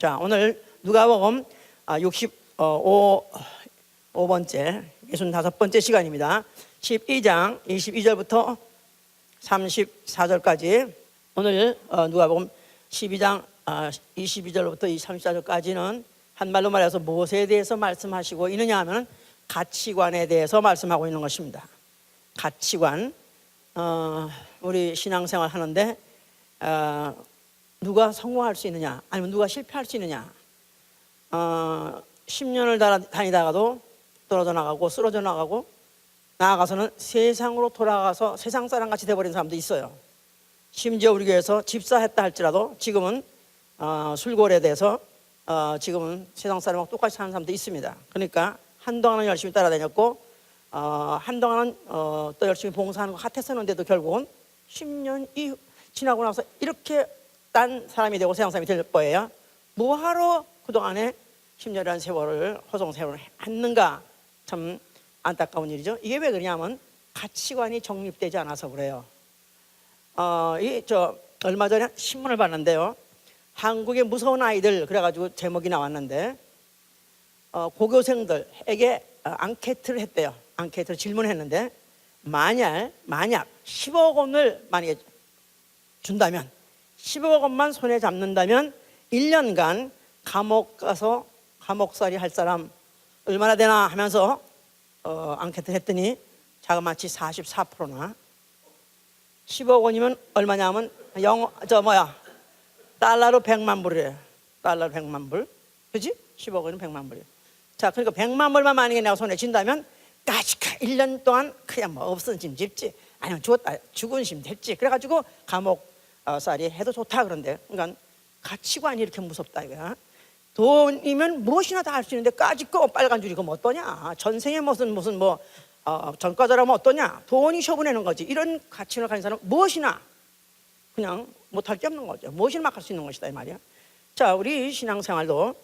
자, 오늘 누가복음 65번째 65번째 시간입니다. 12장 22절부터 34절까지. 오늘 누가복음 12장 22절부터 34절까지는 한말로 말해서 무엇에 대해서 말씀하시고 있느냐 하면 가치관에 대해서 말씀하고 있는 것입니다. 가치관. 우리 신앙생활 하는데 누가 성공할 수 있느냐 아니면 누가 실패할 수 있느냐. 10년을 다니다가도 떨어져 나가고 쓰러져 나가고 나아가서는 세상으로 돌아가서 세상 사람같이 돼버린 사람도 있어요. 심지어 우리 교회에서 집사했다 할지라도 지금은 술고래에 대해서 지금은 세상 사람하고 똑같이 사는 사람도 있습니다. 그러니까 한동안은 열심히 따라다녔고 한동안은 또 열심히 봉사하는 것 같았었는데도 결국은 10년 이후 지나고 나서 이렇게 딴 사람이 되고 세상 사람이 될 거예요. 뭐하러 그동안에 10년이라는 세월을 허송 세월을 했는가. 참 안타까운 일이죠. 이게 왜 그러냐면 가치관이 정립되지 않아서 그래요. 얼마 전에 신문을 봤는데요. 한국의 무서운 아이들 그래가지고 제목이 나왔는데 고교생들에게 앙케이트를 했대요. 앙케이트를 질문했는데 만약 10억 원을 만약에 준다면 10억 원만 손에 잡는다면 1년간 감옥 가서 감옥살이 할 사람 얼마나 되나 하면서 앙케이트를 했더니 자그마치 44%나 10억 원이면 얼마냐면 달러로 100만 불이래요. 달러로 100만 불. 그지? 10억 원이면 100만 불이에요. 자, 그러니까 100만 불만 만약에 내가 손에 쥔다면 까짓까 1년 동안 그냥 뭐 없어진 집지 아니면 죽은 심 됐지. 그래가지고 감옥살이 해도 좋다 그런데. 그러니까 가치관이 이렇게 무섭다 이거야. 돈이면 무엇이나 다 할 수 있는데 까짓거 빨간 줄이 그럼 어떠냐. 전생에 무슨 전과자라면 어떠냐. 돈이 처분하는 거지. 이런 가치관을 가진 사람은 무엇이나 그냥 못할 게 없는 거죠. 무엇이나 막 할 수 있는 것이다 이 말이야. 자, 우리 신앙생활도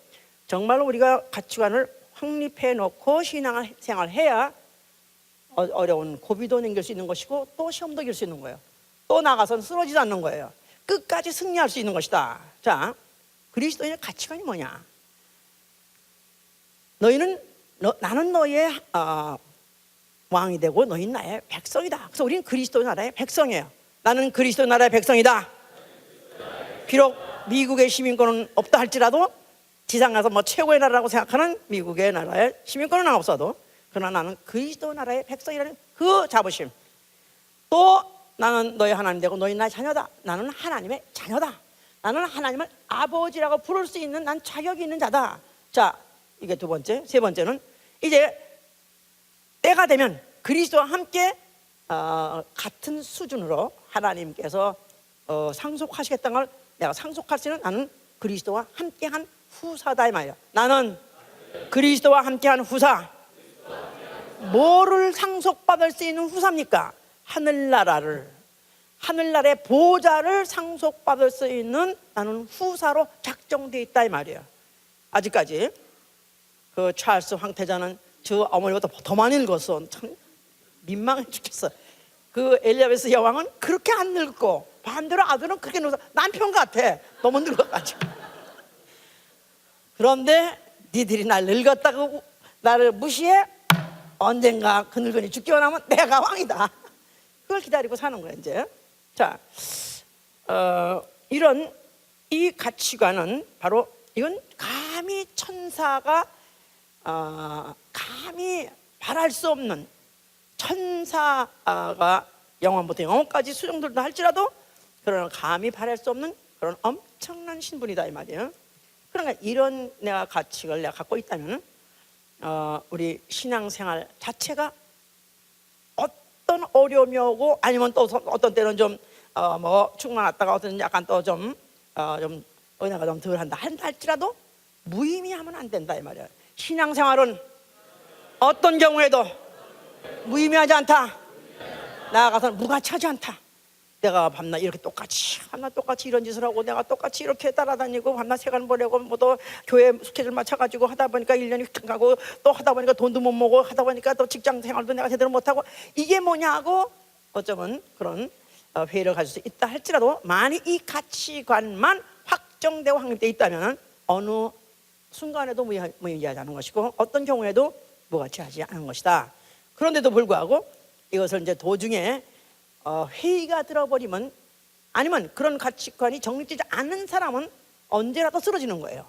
정말로 우리가 가치관을 확립해 놓고 신앙생활을 해야 어려운 고비도 넘길 수 있는 것이고 또 시험도 이길 수 있는 거예요. 또 나가서는 쓰러지지 않는 거예요. 끝까지 승리할 수 있는 것이다. 자, 그리스도인의 가치관이 뭐냐. 나는 너의 왕이 되고 너희는 나의 백성이다. 그래서 우리는 그리스도 나라의 백성이에요. 나는 그리스도 나라의 백성이다. 비록 미국의 시민권은 없다 할지라도 지상 가서 최고의 나라라고 생각하는 미국의 나라의 시민권은 없어도 그러나 나는 그리스도 나라의 백성이라는 그 자부심. 또 나는 너의 하나님 되고 너희 나의 자녀다. 나는 하나님의 자녀다. 나는 하나님을 아버지라고 부를 수 있는 난 자격이 있는 자다. 자, 이게 두 번째. 세 번째는 이제 때가 되면 그리스도와 함께 같은 수준으로 하나님께서 상속하시겠다는 걸 내가 상속할 수 있는 나는 그리스도와 함께한 후사다 이 말이야. 나는 그리스도와 함께한 후사. 뭐를 상속받을 수 있는 후사입니까? 하늘나라의 보좌를 상속받을 수 있는 나는 후사로 작정되어 있다 이 말이에요. 아직까지 그 찰스 황태자는 저 어머니보다 더 많이 늙었어. 참 민망해 죽겠어. 그 엘리자베스 여왕은 그렇게 안 늙고 반대로 아들은 그렇게 늙어서 남편 같아. 너무 늙어가지고. 그런데 니들이 날 늙었다고 나를 무시해? 언젠가 그 늙은이 죽기만 하면 내가 왕이다. 그걸 기다리고 사는 거야 이제. 자, 이런 이 가치관은 바로 이건 감히 천사가 감히 바랄 수 없는 천사가 영원부터 영원까지 수종들도 할지라도 그러나 감히 바랄 수 없는 그런 엄청난 신분이다 이 말이에요. 그러니까 이런 내가 가치를 내가 갖고 있다면 우리 신앙생활 자체가 어떤 어려움이 오고 아니면 또 어떤 때는 좀 축만 왔다가 어떤 약간 또 좀 은혜가 좀 덜한다 할지라도 무의미하면 안 된다 이 말이야. 신앙생활은 어떤 경우에도 무의미하지 않다. 나아가서는 무가치하지 않다. 내가 밤낮 이렇게 똑같이 이런 짓을 하고 내가 똑같이 이렇게 따라다니고 밤낮 세간 보내고 또 교회 스케줄 맞춰가지고 하다 보니까 1년이 가고 또 하다 보니까 돈도 못 모고 하다 보니까 또 직장 생활도 내가 제대로 못하고 이게 뭐냐고 어쩌면 그런 회의를 가질 수 있다 할지라도 만약 이 가치관만 확정되고 확립되어 있다면 어느 순간에도 무의미하지 것이고 어떤 경우에도 무가치하지 않은 것이다. 그런데도 불구하고 이것을 이제 도중에 회의가 들어버리면, 아니면 그런 가치관이 정립되지 않는 사람은 언제라도 쓰러지는 거예요.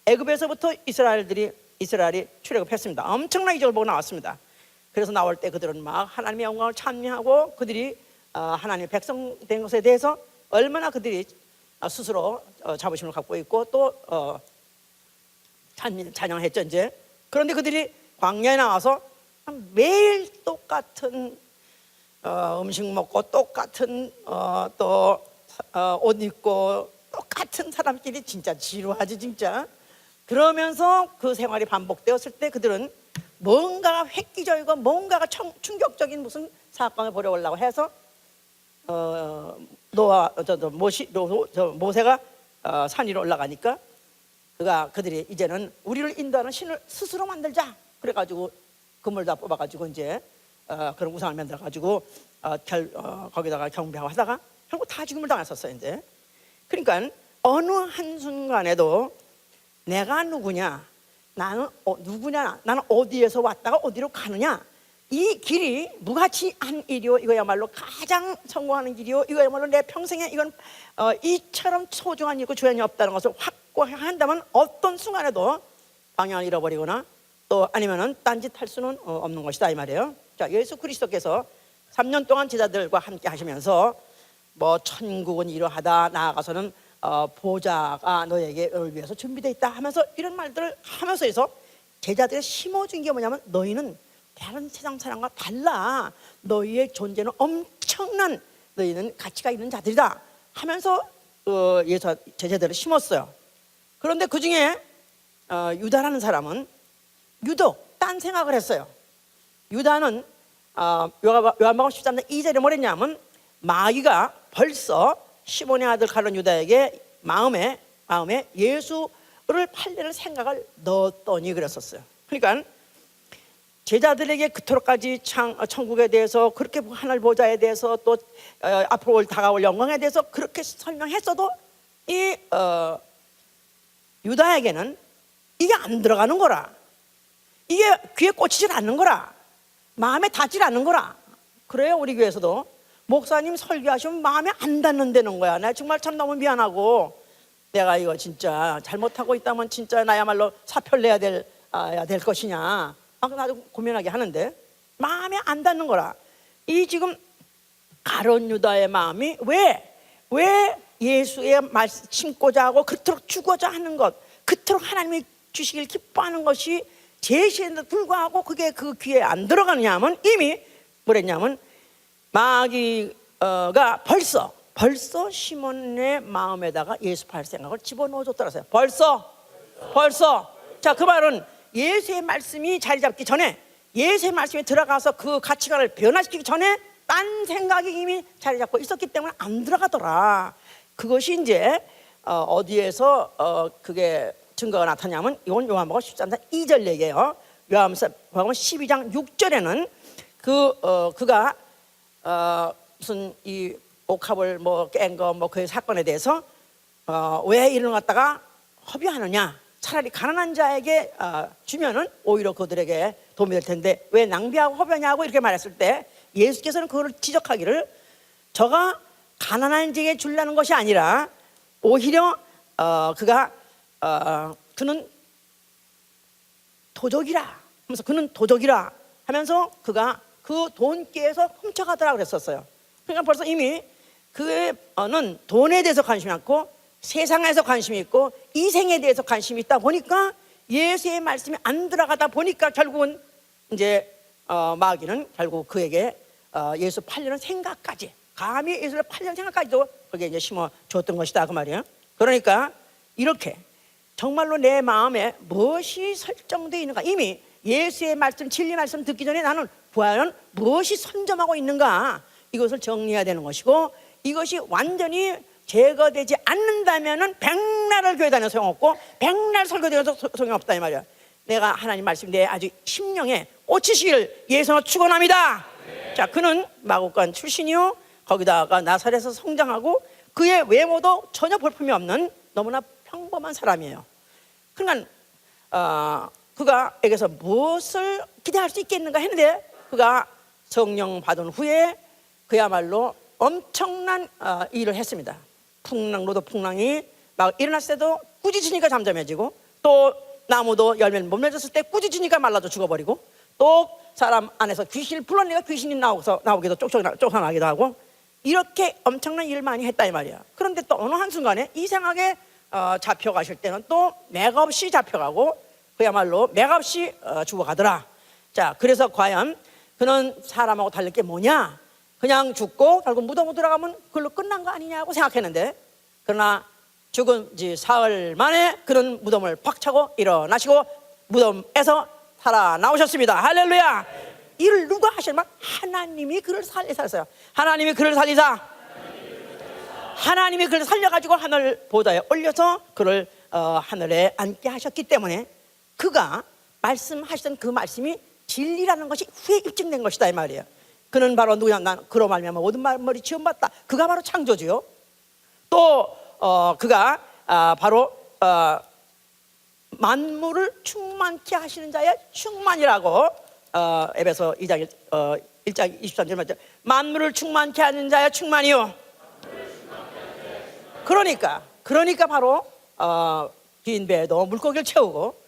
애굽에서부터 이스라엘이 출애굽했습니다. 엄청난 이적을 보고 나왔습니다. 그래서 나올 때 그들은 막 하나님의 영광을 찬미하고 그들이 하나님의 백성 된 것에 대해서 얼마나 그들이 스스로 자부심을 갖고 있고 또 찬양했죠 이제. 그런데 그들이 광야에 나와서 매일 똑같은 음식 먹고 똑같은 또 옷 입고 똑같은 사람끼리 진짜 지루하지 진짜. 그러면서 그 생활이 반복되었을 때 그들은 뭔가가 획기적이고 뭔가가 충격적인 무슨 사건을 벌여오려고 해서 모세가 산 위로 올라가니까 그들이 이제는 우리를 인도하는 신을 스스로 만들자. 그래가지고 그물 다 뽑아가지고 이제 그런 우상을 만들어가지고 거기다가 경배하고 하다가 결국 다 죽음을 당했었어요 이제. 그러니까 어느 한순간에도 내가 누구냐, 나는 누구냐, 나는 어디에서 왔다가 어디로 가느냐, 이 길이 무가치한 일이요, 이거야말로 가장 성공하는 길이요, 이거야말로 내 평생에 이건 이처럼 소중한 일이고 조연이 없다는 것을 확고한다면 어떤 순간에도 방향을 잃어버리거나 또 아니면은 딴짓할 수는 없는 것이다 이 말이에요. 자, 예수 그리스도께서 3년 동안 제자들과 함께 하시면서 뭐 천국은 이러하다, 나아가서는 보좌가 너에게를 위해서 준비되어 있다 하면서 이런 말들을 하면서 해서 제자들이 심어준 게 뭐냐면 너희는 다른 세상 사람과 달라, 너희의 존재는 엄청난, 너희는 가치가 있는 자들이다 하면서 예수 제자들을 심었어요. 그런데 그 중에 유다라는 사람은 유독 딴 생각을 했어요. 유다는 요한복음 13장 2절에 뭐랬냐면 마귀가 벌써 시몬의 아들 가룟 유다에게 마음에 예수를 팔려는 생각을 넣었더니 그랬었어요. 그러니까 제자들에게 그토록까지 천국에 대해서 그렇게 하늘 보좌에 대해서 또 앞으로 다가올 영광에 대해서 그렇게 설명했어도 이 유다에게는 이게 안 들어가는 거라, 이게 귀에 꽂히질 않는 거라, 마음에 닿질 않는 거라. 그래요. 우리 교회에서도 목사님 설교하시면 마음에 안 닿는다는 거야. 나 정말 참 너무 미안하고 내가 이거 진짜 잘못하고 있다면 진짜 나야말로 사표를 내야 될 것이냐 나도 고민하게 하는데 마음에 안 닿는 거라. 이 지금 가룟 유다의 마음이 왜 예수의 말씀 심고자 하고 그토록 죽고자 하는 것, 그토록 하나님이 주시길 기뻐하는 것이 제시에도 불구하고 그게 그 귀에 안 들어가느냐 하면 이미 뭐랬냐면 마귀가 벌써 시몬의 마음에다가 예수 팔 생각을 집어넣어줬더라고요. 벌써. 자, 그 말은 예수의 말씀이 자리 잡기 전에, 예수의 말씀이 들어가서 그 가치관을 변화시키기 전에 딴 생각이 이미 자리 잡고 있었기 때문에 안 들어가더라. 그것이 이제 어디에서 그게 증거가 나타나냐면 이건 요한복음 13장 2절 얘기예요. 요한복음 12장 6절에는 그가 무슨 이 옥합을 뭐 깬 거 뭐 그 사건에 대해서 왜 이런 거 갖다가 허비하느냐, 차라리 가난한 자에게 주면은 오히려 그들에게 도움이 될 텐데 왜 낭비하고 허비하냐고 이렇게 말했을 때 예수께서는 그걸 지적하기를 저가 가난한 자에게 주려는 것이 아니라 오히려 그는 도적이라 하면서 그는 도적이라 하면서 그가 그 돈께에서 훔쳐가더라 그랬었어요. 그러니까 벌써 이미 그는 돈에 대해서 관심이 많고 세상에서 관심이 있고 이생에 대해서 관심이 있다 보니까 예수의 말씀이 안 들어가다 보니까 결국은 이제 마귀는 결국 그에게 예수 팔려는 생각까지, 감히 예수를 팔려는 생각까지도 거기에 이제 심어 줬던 것이다 그 말이에요. 그러니까 이렇게 정말로 내 마음에 무엇이 설정되어 있는가, 이미 예수의 말씀, 진리 말씀 듣기 전에 나는 과연 무엇이 선점하고 있는가, 이것을 정리해야 되는 것이고, 이것이 완전히 제거되지 않는다면은 백날을 교회 다녀도 소용없고 백날 설교 드려도 소용없다 이 말이야. 내가 하나님 말씀 내 아주 심령에 꽂히시기를 예수로 축원합니다. 자, 그는 마국간 출신이요, 거기다가 나사렛에서 성장하고 그의 외모도 전혀 볼품이 없는 너무나 평범한 사람이에요. 그러니까 그가 에게서 무엇을 기대할 수 있겠는가 했는데 그가 성령 받은 후에 그야말로 엄청난 일을 했습니다. 풍랑로도 풍랑이 막 일어났을 때도 꾸짖으니까 잠잠해지고, 또 나무도 열매를 못 맺었을 때 꾸짖으니까 말라져 죽어버리고, 또 사람 안에서 귀신을 불러내가 귀신이 나오기도 쫓아나기도 하고, 이렇게 엄청난 일을 많이 했다 이 말이야. 그런데 또 어느 한순간에 이상하게 잡혀가실 때는 또 맥없이 잡혀가고 그야말로 맥없이 죽어가더라. 자, 그래서 과연 그는 사람하고 다를 게 뭐냐? 그냥 죽고 결국 무덤으로 들어가면 그걸로 끝난 거 아니냐고 생각했는데, 그러나 죽은 지 사흘 만에 그는 무덤을 팍 차고 일어나시고 무덤에서 살아나오셨습니다. 할렐루야. 이를 누가 하시면 하나님이 그를 살리셨어요. 하나님이 그를 살리사, 하나님이 그를 살려가지고 하늘 보좌에 올려서 그를 하늘에 앉게 하셨기 때문에 그가 말씀하시던 그 말씀이 진리라는 것이 후에 입증된 것이다 이 말이에요. 그는 바로 누구냐? 난 그로 말미암아 모든 만물이 지음받다. 그가 바로 창조주요. 또 그가 바로 만물을 충만케 하시는 자의 충만이라고 에베소 2장 1장 23절 말씀, 만물을 충만케 하는 자의 충만이요. 그러니까 바로 빈 배에도 물고기를 채우고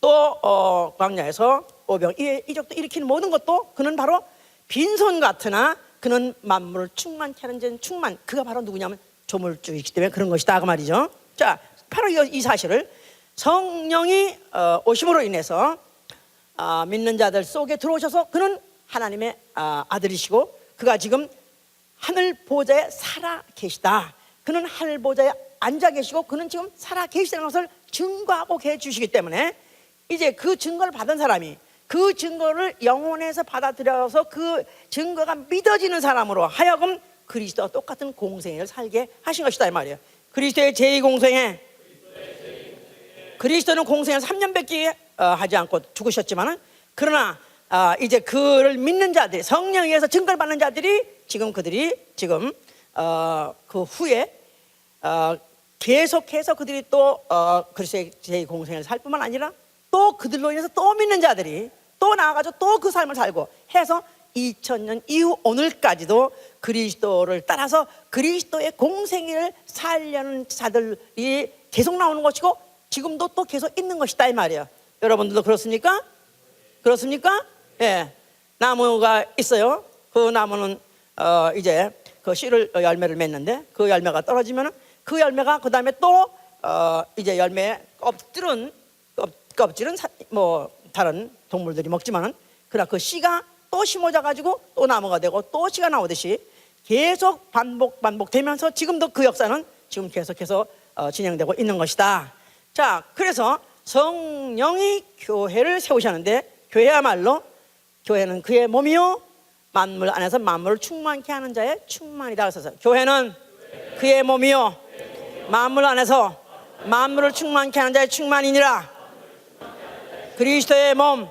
또 광야에서 오병 이적도 일으키는 모든 것도 그는 바로 빈손 같으나 그는 만물을 충만케 하는 자는 충만, 그가 바로 누구냐면 조물주이기 때문에 그런 것이다 그 말이죠. 자, 바로 이 사실을 성령이 오심으로 인해서 믿는 자들 속에 들어오셔서 그는 하나님의 아들이시고 그가 지금 하늘 보좌에 살아 계시다. 그는 하늘 보좌에 앉아 계시고 그는 지금 살아 계시다는 것을 증거하고 계시기 때문에 이제 그 증거를 받은 사람이 그 증거를 영혼에서 받아들여서 그 증거가 믿어지는 사람으로 하여금 그리스도와 똑같은 공생애를 살게 하신 것이다 이 말이에요. 그리스도의 제2공생애, 그리스도는 공생을 3년밖에 하지 않고 죽으셨지만은 그러나 이제 그를 믿는 자들이, 성령에 의해서 증거를 받는 자들이 그들이 지금 그 후에 계속해서 그들이 또 그리스도의 제2공생을 살 뿐만 아니라 또 그들로 인해서 또 믿는 자들이 또 나아가서 또 그 삶을 살고 해서 2000년 이후 오늘까지도 그리스도를 따라서 그리스도의 공생애를 살려는 자들이 계속 나오는 것이고 지금도 또 계속 있는 것이다 이 말이에요. 여러분들도 그렇습니까? 그렇습니까? 예. 나무가 있어요. 그 나무는 이제 그 씨를 열매를 맺는데 그 열매가 떨어지면은 그 열매가 그 다음에 또 이제 열매 껍질은 뭐 다른 동물들이 먹지만은 그러나 그 씨가 또 심어져 가지고 또 나무가 되고 또 씨가 나오듯이 계속 반복되면서 지금도 그 역사는 지금 계속해서 진행되고 있는 것이다. 자, 그래서 성령이 교회를 세우셨는데 교회야말로 교회는 그의 몸이요 만물 안에서 만물을 충만케 하는 자의 충만이다. 그래서 교회는 그의 몸이요 만물 안에서 만물을 충만케 하는 자의 충만이니라. 그리스도의 몸,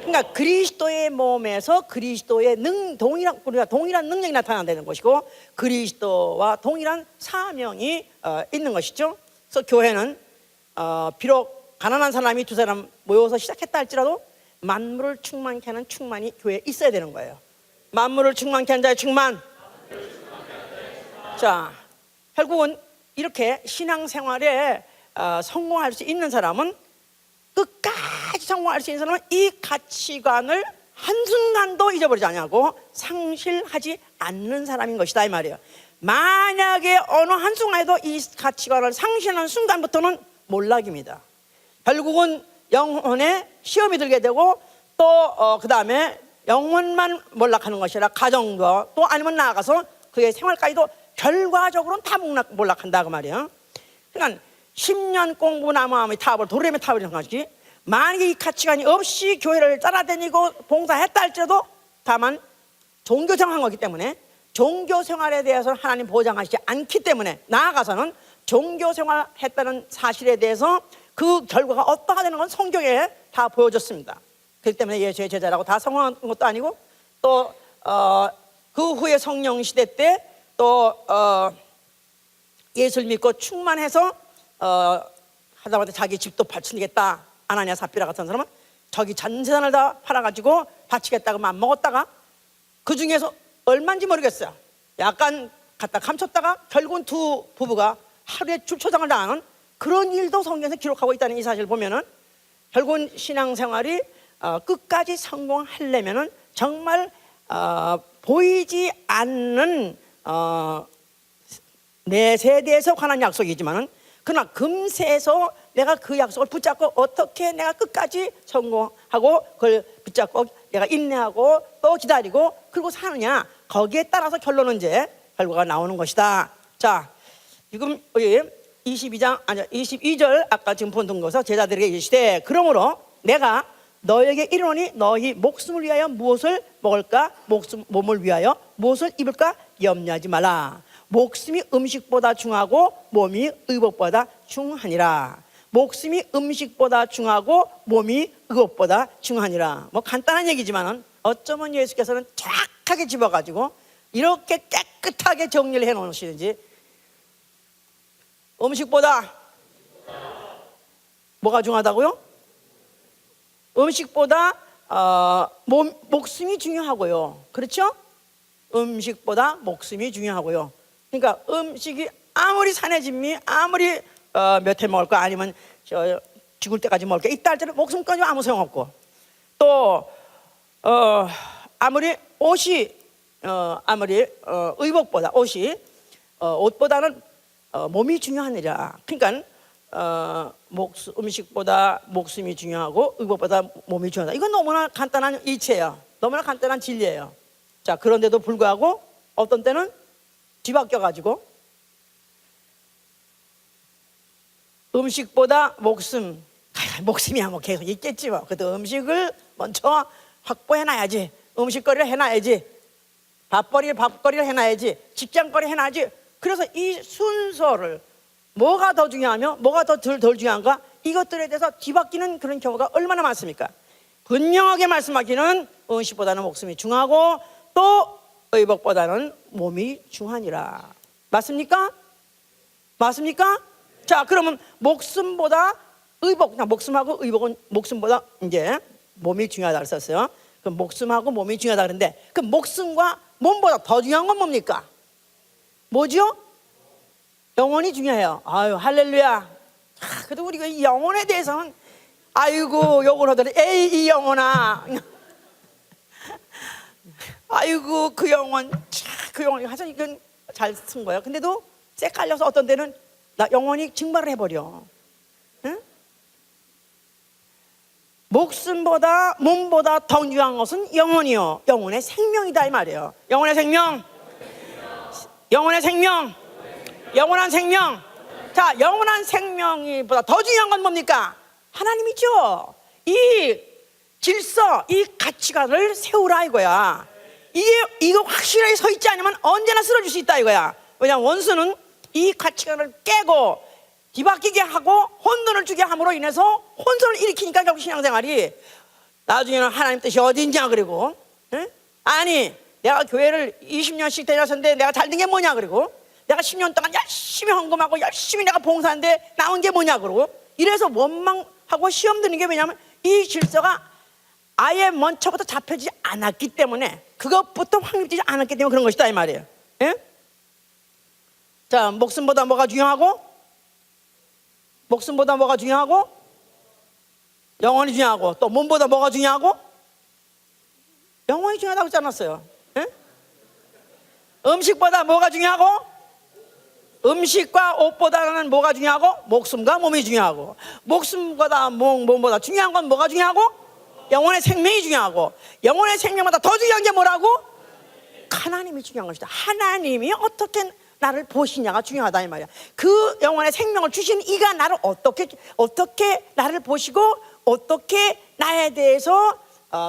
그러니까 그리스도의 몸에서 그리스도의 동일한 능력이 나타나는 것이고 그리스도와 동일한 사명이 있는 것이죠. 그래서 교회는 비록 가난한 사람이 두 사람 모여서 시작했다 할지라도 만물을 충만케 하는 충만이 교회에 있어야 되는 거예요. 만물을 충만케 하는 자의 충만. 자, 결국은 이렇게 신앙생활에 성공할 수 있는 사람은 끝까지 성공할 수 있는 사람은 이 가치관을 한순간도 잊어버리지 않냐고 상실하지 않는 사람인 것이다 이 말이에요. 만약에 어느 한순간에도 이 가치관을 상실하는 순간부터는 몰락입니다. 결국은 영혼에 시험이 들게 되고 또 그 다음에 영혼만 몰락하는 것이 아니라 가정도 또 아니면 나아가서 그의 생활까지도 결과적으로는 다 몰락한다 그 말이에요. 그러니까 10년 공부나 마음의 타협을 도레미 타협을 한 것이 만약에 이 가치관이 없이 교회를 따라다니고 봉사했다 할지라도 다만 종교생활한 거기 때문에 종교생활에 대해서는 하나님 보장하시지 않기 때문에 나아가서는 종교생활 했다는 사실에 대해서 그 결과가 어떠하게 되는 건 성경에 다 보여줬습니다. 그렇기 때문에 예수의 제자라고 다 성공한 것도 아니고 또 그 후에 성령 시대 때 또 예수를 믿고 충만해서 하다못해 자기 집도 바치겠다. 아나니아 삽비라 같은 사람은 자기 전 재산을 다 팔아가지고 바치겠다고 맘먹었다가 그 중에서 얼마인지 모르겠어요. 약간 갖다 감췄다가 결국은 두 부부가 하루에 출초장을 당하는 그런 일도 성경에서 기록하고 있다는 이 사실을 보면은 결국은 신앙생활이 끝까지 성공하려면은 정말 보이지 않는 내 세대에서 관한 약속이지만은 그러나 금세에서 내가 그 약속을 붙잡고 어떻게 내가 끝까지 성공하고 그걸 붙잡고 내가 인내하고 또 기다리고 그리고 사느냐, 거기에 따라서 결론은 이제 결과가 나오는 것이다. 자, 지금 22절 아까 지금 본 것에서 제자들에게 이르시되 그러므로 내가 너에게 이르노니 너희 목숨을 위하여 무엇을 먹을까, 몸을 위하여 무엇을 입을까 염려하지 말라. 목숨이 음식보다 중하고 몸이 의복보다 중하니라. 목숨이 음식보다 중하고 몸이 의복보다 중하니라. 뭐 간단한 얘기지만은 어쩌면 예수께서는 정확하게 집어가지고 이렇게 깨끗하게 정리를 해놓으시는지. 음식보다 뭐가 중하다고요? 음식보다 목숨이 중요하고요. 그렇죠? 음식보다 목숨이 중요하고요. 그러니까 음식이 아무리 산해진미 아무리 몇 해 먹을 거 아니면 죽을 때까지 먹을 게 있다 할때는 목숨까지 아무 소용없고 또 아무리 옷이 아무리 의복보다 옷이 옷보다는 몸이 중요하니라. 그러니까 음식보다 목숨이 중요하고 의복보다 몸이 중요하다. 이건 너무나 간단한 이치예요. 너무나 간단한 진리예요. 자, 그런데도 불구하고 어떤 때는 뒤바뀌어가지고 음식보다 목숨이야 뭐 계속 있겠지 뭐. 그래도 음식을 먼저 확보해놔야지. 음식거리를 해놔야지. 밥거리를 해놔야지. 직장거리 해놔야지. 그래서 이 순서를 뭐가 더 중요하며 뭐가 더 덜 중요한가, 이것들에 대해서 뒤바뀌는 그런 경우가 얼마나 많습니까? 분명하게 말씀하기는 음식보다는 목숨이 중하고 또 의복보다는 몸이 중하니라. 맞습니까? 맞습니까? 자, 그러면 목숨보다 의복, 목숨하고 의복은 목숨보다 이제 몸이 중요하다고 썼어요. 그럼 목숨하고 몸이 중요하다 그러는데 그 목숨과 몸보다 더 중요한 건 뭡니까? 뭐죠? 영혼이 중요해요. 아유, 할렐루야. 그래도 우리가 이 영혼에 대해서는 아이고 욕을 하더니 에이 이 영혼아. 아이고 그 영혼, 그 영혼이 하여튼 이건 잘 쓴 거예요. 근데도 쎄깔려서 어떤 데는 나 영혼이 증발을 해버려. 응? 목숨보다 몸보다 더 중요한 것은 영혼이요, 영혼의 생명이다 이 말이에요. 영혼의 생명, 영혼의 생명, 영원한 생명. 자, 영원한 생명이보다 더 중요한 건 뭡니까? 하나님이죠. 이 질서, 이 가치관을 세우라 이거야. 이거 확실하게 서 있지 않으면 언제나 쓰러질 수 있다 이거야. 왜냐하면 원수는 이 가치관을 깨고 뒤바뀌게 하고 혼돈을 주게 함으로 인해서 혼선을 일으키니까 결국 신앙생활이 나중에는 하나님 뜻이 어딘지야. 그리고 응? 아니 내가 교회를 20년씩 다녔었는데 내가 잘 된 게 뭐냐. 그리고 내가 10년 동안 열심히 헌금하고 열심히 내가 봉사하는데 나온 게 뭐냐. 그러고 이래서 원망하고 시험 드는 게 왜냐하면 이 질서가 아예 먼저부터 잡혀지지 않았기 때문에, 그것부터 확립되지 않았기 때문에 그런 것이다 이 말이에요. 예? 자, 목숨보다 뭐가 중요하고? 목숨보다 뭐가 중요하고? 영혼이 중요하고 또 몸보다 뭐가 중요하고? 영혼이 중요하다고 했지 않았어요? 예? 음식보다 뭐가 중요하고? 음식과 옷보다는 뭐가 중요하고? 목숨과 몸이 중요하고, 목숨보다 몸보다 중요한 건 뭐가 중요하고? 영혼의 생명이 중요하고, 영혼의 생명보다 더 중요한 게 뭐라고? 하나님이 중요한 것이다. 하나님이 어떻게 나를 보시냐가 중요하다 이 말이야. 그 영혼의 생명을 주신 이가 나를 어떻게 나를 보시고 어떻게 나에 대해서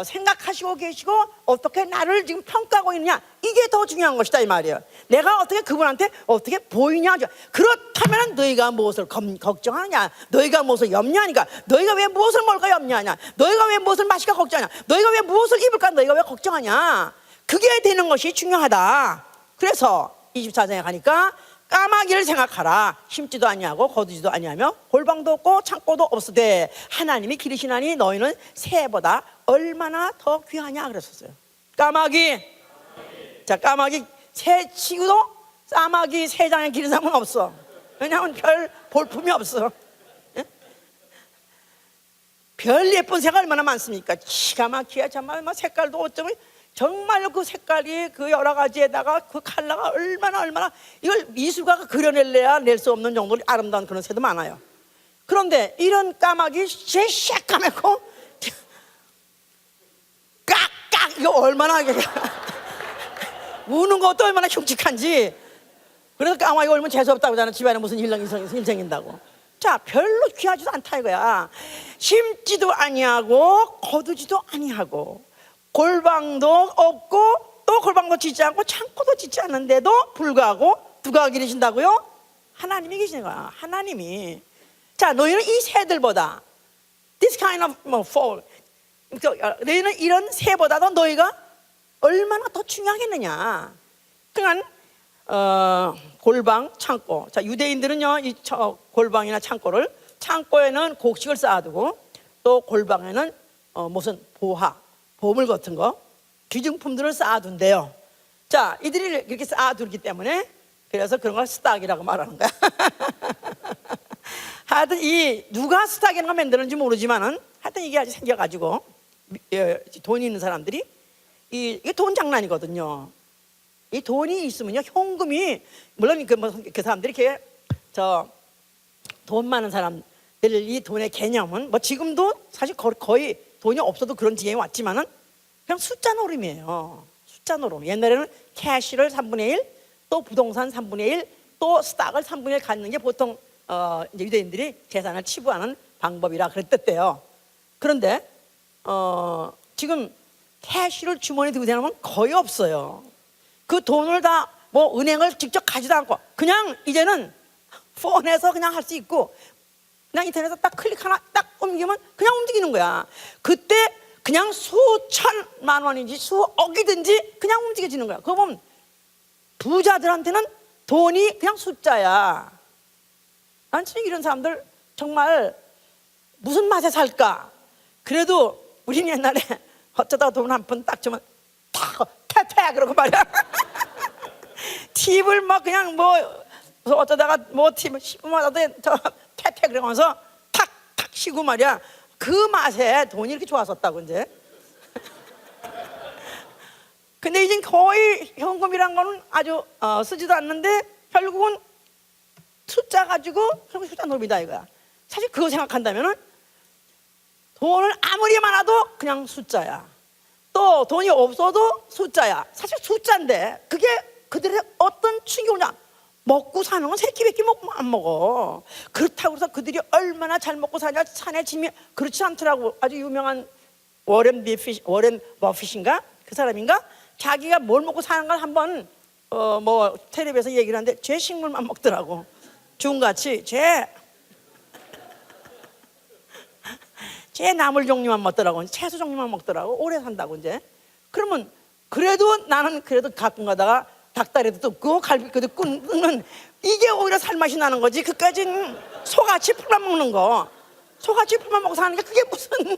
생각하시고 계시고 어떻게 나를 지금 평가하고 있느냐, 이게 더 중요한 것이다 이 말이에요. 내가 어떻게 그분한테 어떻게 보이냐. 그렇다면 너희가 무엇을 걱정하냐, 너희가 무엇을 염려하니까, 너희가 왜 무엇을 먹을까 염려하냐, 너희가 왜 무엇을 마실까 걱정하냐, 너희가 왜 무엇을 입을까 너희가 왜 걱정하냐. 그게 되는 것이 중요하다. 그래서 24장에 가니까 까마귀를 생각하라. 심지도 아니하고 거두지도 아니하며 골방도 없고 창고도 없으되 하나님이 기르시나니 너희는 새보다 얼마나 더 귀하냐 그랬었어요. 까마귀. 자, 까마귀 새 치고도 까마귀 새장에 기른 사람은 없어. 왜냐하면 별 볼품이 없어. 예? 별 예쁜 새가 얼마나 많습니까? 기가 막히야. 정말 뭐 색깔도 어쩌면 정말 그 색깔이 그 여러 가지에다가 그 컬러가 얼마나 이걸 미술가가 그려낼래야 낼 수 없는 정도로 아름다운 그런 새도 많아요. 그런데 이런 까마귀 새까맣고 깍깍 이거 얼마나 우는 것도 얼마나 흉측한지. 그래서 까마귀가 얼마나 재수없다고 하잖아. 집안에 무슨 일 생긴다고. 자, 별로 귀하지도 않다 이거야. 심지도 아니하고 거두지도 아니하고 골방도 없고 또 골방도 짓지 않고 창고도 짓지 않는데도 불구하고 누가 기르신다고요? 하나님이 계시는 거야. 하나님이. 자, 너희는 이 새들보다 this kind of fall, 너희는 이런 새보다도 너희가 얼마나 더 중요하겠느냐. 그러니까 골방, 창고. 자, 유대인들은요 이 골방이나 창고를, 창고에는 곡식을 쌓아두고 또 골방에는 무슨 보물 같은 거, 귀중품들을 쌓아둔대요. 자, 이들이 이렇게 쌓아두기 때문에 그래서 그런 걸 스탁이라고 말하는 거야. 하여튼 이 누가 스탁이라는 걸 만드는지 모르지만은 하여튼 이게 아주 생겨가지고 돈이 있는 사람들이 이게 돈 장난이거든요. 이 돈이 있으면요 현금이 물론 그 사람들이 이렇게 돈 많은 사람들 이 돈의 개념은 뭐 지금도 사실 거의 돈이 없어도 그런 지경이 왔지만은 그냥 숫자 노름이에요. 숫자 노름. 옛날에는 캐시를 3분의 1, 또 부동산 3분의 1, 또 스탁을 3분의 1 갖는 게 보통 이제 유대인들이 재산을 치부하는 방법이라 그랬댔대요. 그런데 지금 캐시를 주머니에 들고 다니면 거의 없어요. 그 돈을 다 뭐 은행을 직접 가지도 않고 그냥 이제는 폰에서 그냥 할 수 있고 그냥 인터넷에서 딱 클릭 하나 딱 옮기면 그냥 움직이는 거야. 그때 그냥 수천만 원인지 수억이든지 그냥 움직여지는 거야. 그거 보면 부자들한테는 돈이 그냥 숫자야. 난 지금 이런 사람들 정말 무슨 맛에 살까? 그래도 우린 옛날에 어쩌다가 돈 한 푼 딱 주면 탁 태태 그러고 말이야. 팁을 막 그냥 뭐 어쩌다가 뭐 팁을 10분 받아도 저 태태 그러면서 탁탁 쉬고 말이야. 그 맛에 돈이 이렇게 좋았었다고 이제. 근데 이제 거의 현금이란 거는 아주 쓰지도 않는데 결국은 숫자 가지고 결국 숫자 노름이다 이거야. 사실 그거 생각한다면은 돈을 아무리 많아도 그냥 숫자야. 또 돈이 없어도 숫자야. 사실 숫자인데 그게 그들의 어떤 충격이냐. 먹고 사는 건 새끼밖에 안 먹어. 그렇다고 해서 그들이 얼마나 잘 먹고 사냐 산에 짐이 그렇지 않더라고. 아주 유명한 워렌 버핏인가 그 사람인가 자기가 뭘 먹고 사는 걸 한번 뭐 텔레비에서 얘기를 하는데 제 식물만 먹더라고. 중같이 제 나물 종류만 먹더라고. 채소 종류만 먹더라고. 오래 산다고 이제. 그러면 그래도 나는 그래도 가끔 가다가 닭다리도 뜯고 갈비뼈도 굽는 이게 오히려 살맛이 나는 거지. 그까진 소같이 풀만 먹는 거. 소같이 풀만 먹고 사는 게 그게 무슨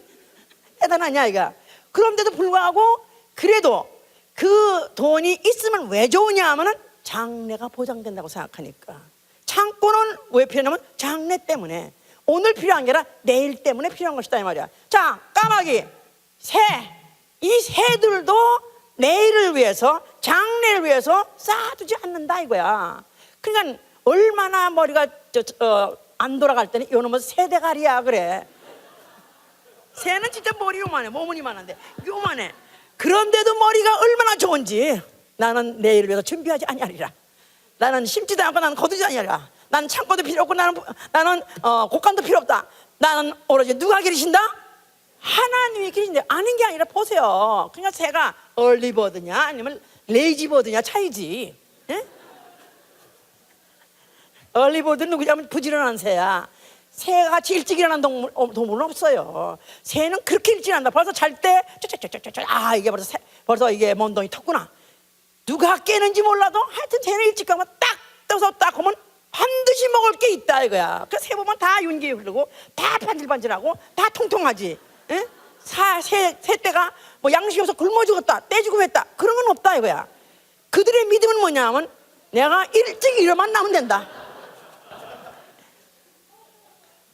대단하냐 이거. 그런데도 불구하고 그래도 그 돈이 있으면 왜 좋으냐 하면은 장래가 보장된다고 생각하니까. 창고는 왜 필요하냐면 장래 때문에. 오늘 필요한 게 아니라 내일 때문에 필요한 것이다 이 말이야. 자, 까마귀, 새, 이 새들도 내일을 위해서 장래를 위해서 쌓아두지 않는다 이거야. 그러니까 얼마나 머리가 안 돌아갈 때는 이놈은 새대가리야 그래. 새는 진짜 머리 요만해. 몸은 이만한데 요만해. 그런데도 머리가 얼마나 좋은지. 나는 내일을 위해서 준비하지 아니하리라. 나는 심지도 않고 나는 거두지 아니하리라. 나는 창고도 필요 없고 나는 곡간도 필요 없다. 나는 오로지 누가 기르신다? 하나님이 기르신다. 아는 게 아니라 보세요. 그러니까 새가 얼리버드냐 아니면 레이지버드냐 차이지. 예? 얼리버드는 누구냐면 부지런한 새야. 새같이 일찍 일어나는 동물은 없어요. 새는 그렇게 일찍 일어난다. 벌써 잘 때 아 이게 벌써 이게 몸동이 텄구나. 누가 깨는지 몰라도 하여튼 새는 일찍 가면 딱 떠서 딱 보면 반드시 먹을 게 있다 이거야. 그 새 보면 다 윤기 흐르고 다 반질반질하고 다 통통하지. 예? 새 때가 뭐 양식이 없어 굶어 죽었다 떼 죽음했다 그런 건 없다 이거야. 그들의 믿음은 뭐냐면 내가 일찍 일어만 나면 된다.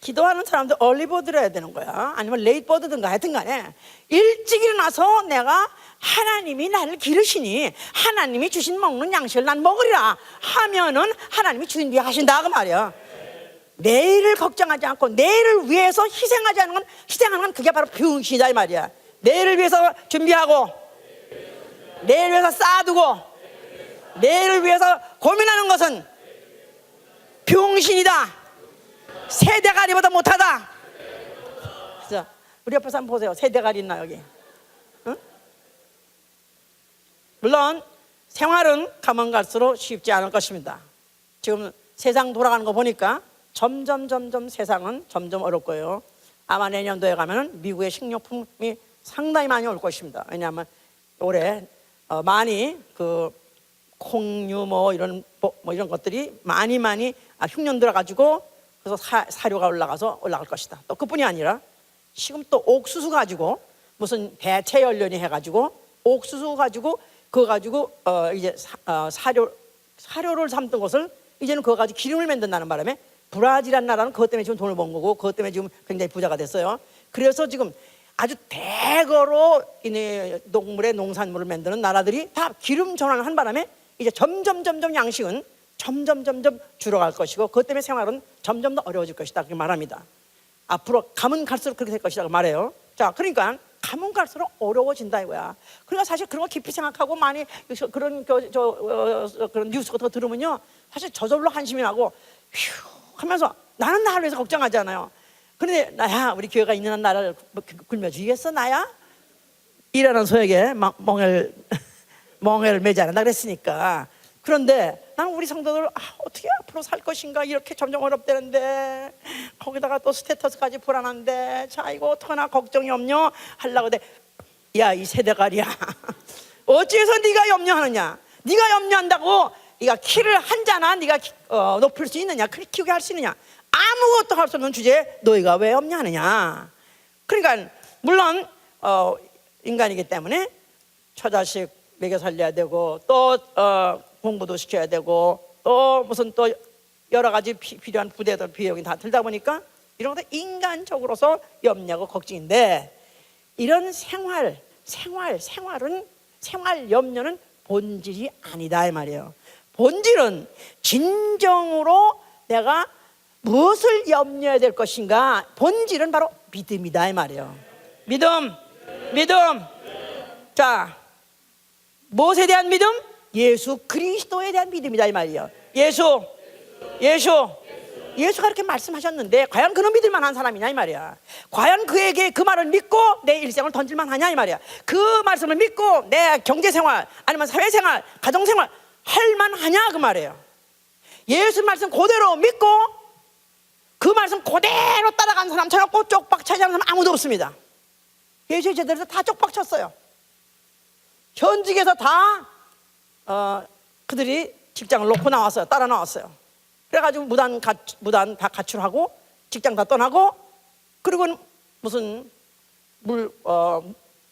기도하는 사람들 얼리버드를 해야 되는 거야. 아니면 레이트버드든가 하여튼 간에 일찍 일어나서 내가 하나님이 나를 기르시니 하나님이 주신 먹는 양식을 난 먹으리라 하면은 하나님이 준비하신다 그 말이야. 내일을 걱정하지 않고 내일을 위해서 희생하는 건 그게 바로 병신이다 이 말이야. 내일을 위해서 준비하고 내일을 위해서 쌓아두고 내일을 위해서 고민하는 것은 병신이다. 새대가리보다 못하다. 자, 우리 옆에서 한번 보세요. 새대가리 있나 여기? 응? 물론 생활은 가면 갈수록 쉽지 않을 것입니다. 지금 세상 돌아가는 거 보니까 점점 세상은 점점 어렵 거예요. 아마 내년도에 가면 미국의 식료품이 상당히 많이 올 것입니다. 왜냐하면 올해 많이 그 콩류 뭐 이런 것들이 많이 흉년 들어가지고 그래서 사료가 올라갈 것이다. 또 그뿐이 아니라 지금 또 옥수수 가지고 무슨 대체 연련이 해가지고 옥수수 가지고 그거 가지고 이제 사료를 삼던 것을 이제는 그거 가지고 기름을 만든다는 바람에 브라질이라는 나라는 그것 때문에 지금 돈을 번 거고 그것 때문에 지금 굉장히 부자가 됐어요. 그래서 지금 아주 대거로 동물의 농산물을 만드는 나라들이 다 기름 전환을 한 바람에 이제 점점 양식은 점점 줄어갈 것이고 그것 때문에 생활은 점점 더 어려워질 것이다 그렇게 말합니다. 앞으로 가면 갈수록 그렇게 될 것이라고 말해요. 자, 그러니까 가면 갈수록 어려워진다 이거야. 그러니까 사실 그런 거 깊이 생각하고 많이 그런 그런 뉴스 같은 거 들으면요 사실 저절로 한심이 나고 휴 하면서 나는 나를 위해서 걱정하잖아요. 그런데 나야 우리 교회가 있는 한 나를 굶어주겠어 나야? 일하는 소에게 멍해를 매지 않는다 그랬으니까. 그런데 나는 우리 성도들 어떻게 앞으로 살 것인가 이렇게 점점 어렵다는데 거기다가 또 스테이터스까지 불안한데 자 이거 어떡하나 걱정이 없냐 하려고 돼. 야 이 세대가리야 어찌해서 네가 염려하느냐. 네가 염려한다고 네가 키를 한 자나 네가 높일 수 있느냐 키 키우게 할 수 있느냐. 아무것도 할 수 없는 주제에 너희가 왜 염려하느냐. 그러니까 물론 인간이기 때문에 처자식 먹여 살려야 되고 또 공부도 시켜야 되고 또 무슨 또 여러 가지 필요한 부대들 비용이 다 들다 보니까 이런 것도 인간적으로서 염려고 걱정인데 이런 생활 염려는 본질이 아니다 이 말이에요. 본질은 진정으로 내가 무엇을 염려해야 될 것인가. 본질은 바로 믿음이다 이 말이에요. 믿음. 자, 무엇에 대한 믿음? 예수 그리스도에 대한 믿음이다 이 말이에요. 예수가 이렇게 말씀하셨는데 과연 그는 믿을 만한 사람이냐 이 말이야. 과연 그에게 그 말을 믿고 내 일생을 던질 만하냐 이 말이야. 그 말씀을 믿고 내 경제생활 아니면 사회생활 가정생활 할 만하냐 그 말이에요. 예수 말씀 그대로 믿고 그 말씀 그대로 따라간 사람 쳐놓고 쪽박 차지하는 사람 아무도 없습니다. 예수의 제자들도 다 쪽박 쳤어요. 현직에서 다 그들이 직장을 놓고 나왔어요. 따라 나왔어요. 그래가지고 무단 다 가출하고 직장 다 떠나고 그리고 무슨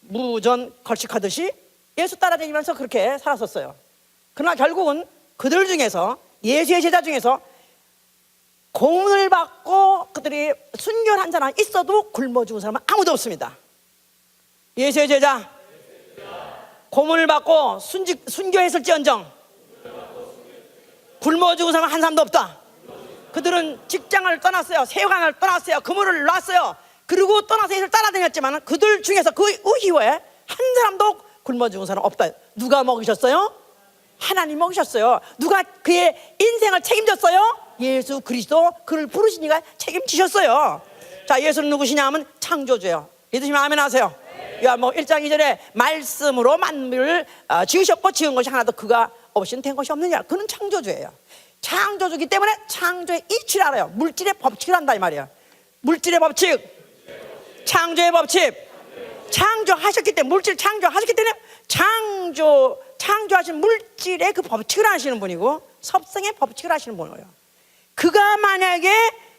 무전 걸식하듯이 예수 따라다니면서 그렇게 살았었어요. 그러나 결국은 그들 중에서 예수의 제자 중에서 고문을 받고 그들이 순교한 사람 있어도 굶어 죽은 사람은 아무도 없습니다. 예수의 제자 고문을 받고 순교했을지언정 굶어 죽은 사람은 한 사람도 없다. 그들은 직장을 떠났어요. 세관을 떠났어요. 그물을 놨어요. 그리고 떠나서 예수를 따라다녔지만 그들 중에서 그 이후에 한 사람도 굶어 죽은 사람 없다. 누가 먹이셨어요? 하나님 먹이셨어요. 누가 그의 인생을 책임졌어요? 예수 그리스도. 그를 부르시니까 책임지셨어요. 자, 예수는 누구시냐 하면 창조주예요. 믿으시면 아멘 하세요. 요한복음 1장 2절에 말씀으로 만물을 지으셨고 지은 것이 하나도 그가 없이는 된 것이 없느냐. 그는 창조주예요. 창조주기 때문에 창조의 이치를 알아요. 물질의 법칙을 안다 이 말이야. 물질의 법칙, 창조의 법칙. 창조하셨기 때문에 물질 창조하셨기 때문에 창조하신 물질의 그 법칙을 아시는 분이고 섭생의 법칙을 하시는 분이에요. 그가 만약에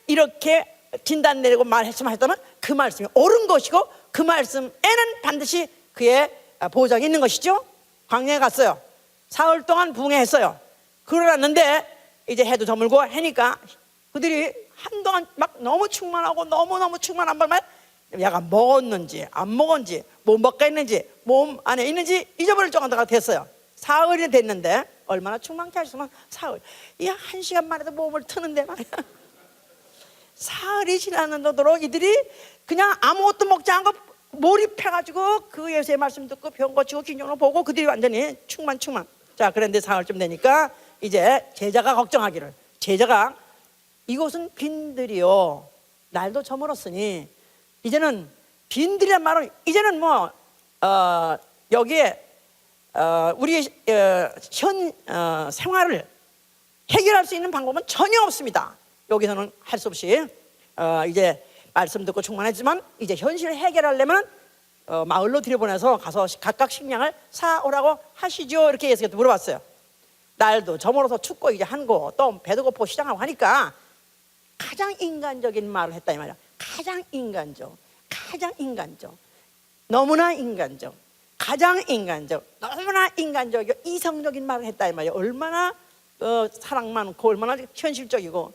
이렇게 진단 내리고 말했으면 그 말씀이 옳은 것이고 그 말씀에는 반드시 그의 보장이 있는 것이죠. 광야에 갔어요. 사흘 동안 부흥했어요. 그러는데 이제 해도 저물고 하니까 그들이 한동안 막 너무 충만하고 너무너무 충만한 말만 야가 먹었는지 안 먹었는지 몸 밖에 있는지 몸 안에 있는지 잊어버릴 정도가 됐어요. 사흘이 됐는데 얼마나 충만케 하셨으면 사흘. 이 1시간 만에도 몸을 트는데 말이야. 사흘이 지났는데도 이들이 그냥 아무것도 먹지 않고 몰입해가지고 그 예수의 말씀 듣고 병 고치고 기적을 보고 그들이 완전히 충만. 자, 그런데 사흘쯤 되니까 이제 제자가 걱정하기를, 제자가 이곳은 빈들이요 날도 저물었으니 이제는 빈들이란 말은 이제는 뭐 여기에 우리의 현 생활을 해결할 수 있는 방법은 전혀 없습니다. 여기서는 할 수 없이 이제 말씀 듣고 충만했지만 이제 현실을 해결하려면 마을로 들여보내서 가서 각각 식량을 사오라고 하시죠. 이렇게 예수께서 물어봤어요. 날도 저물어서 춥고 이제 한고 또 배도 고프고 시장하고 하니까 가장 인간적인 말을 했다 이 말이야. 가장 인간적, 너무나 인간적, 가장 인간적, 너무나 인간적이고 이성적인 말을 했다 이 말이야. 얼마나 사랑 많고 얼마나 현실적이고,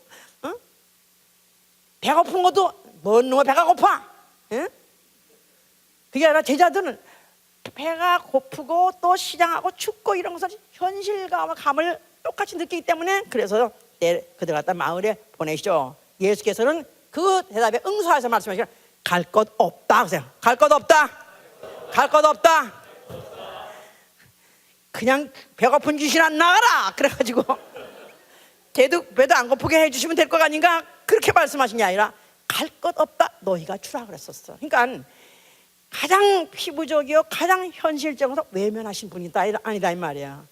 배고픈 것도 뭔 놈의 배가 고파? 그게 아니라 제자들은 배가 고프고 또 시장하고 춥고 이런 것을 현실감을 똑같이 느끼기 때문에 그래서 그들 갖다 마을에 보내시죠. 예수께서는 그 대답에 응수하셔서 말씀하시기를 갈 것 없다 그러세요. 갈 것 없다. 그냥 배고픈 짓이나 나가라 그래가지고 배도 안 고프게 해주시면 될 것 아닌가 그렇게 말씀하신 게 아니라 갈 것 없다 너희가 주라 그랬었어. 그러니까 가장 피부적이요 가장 현실적으로 외면하신 분이 아니다 이 말이야.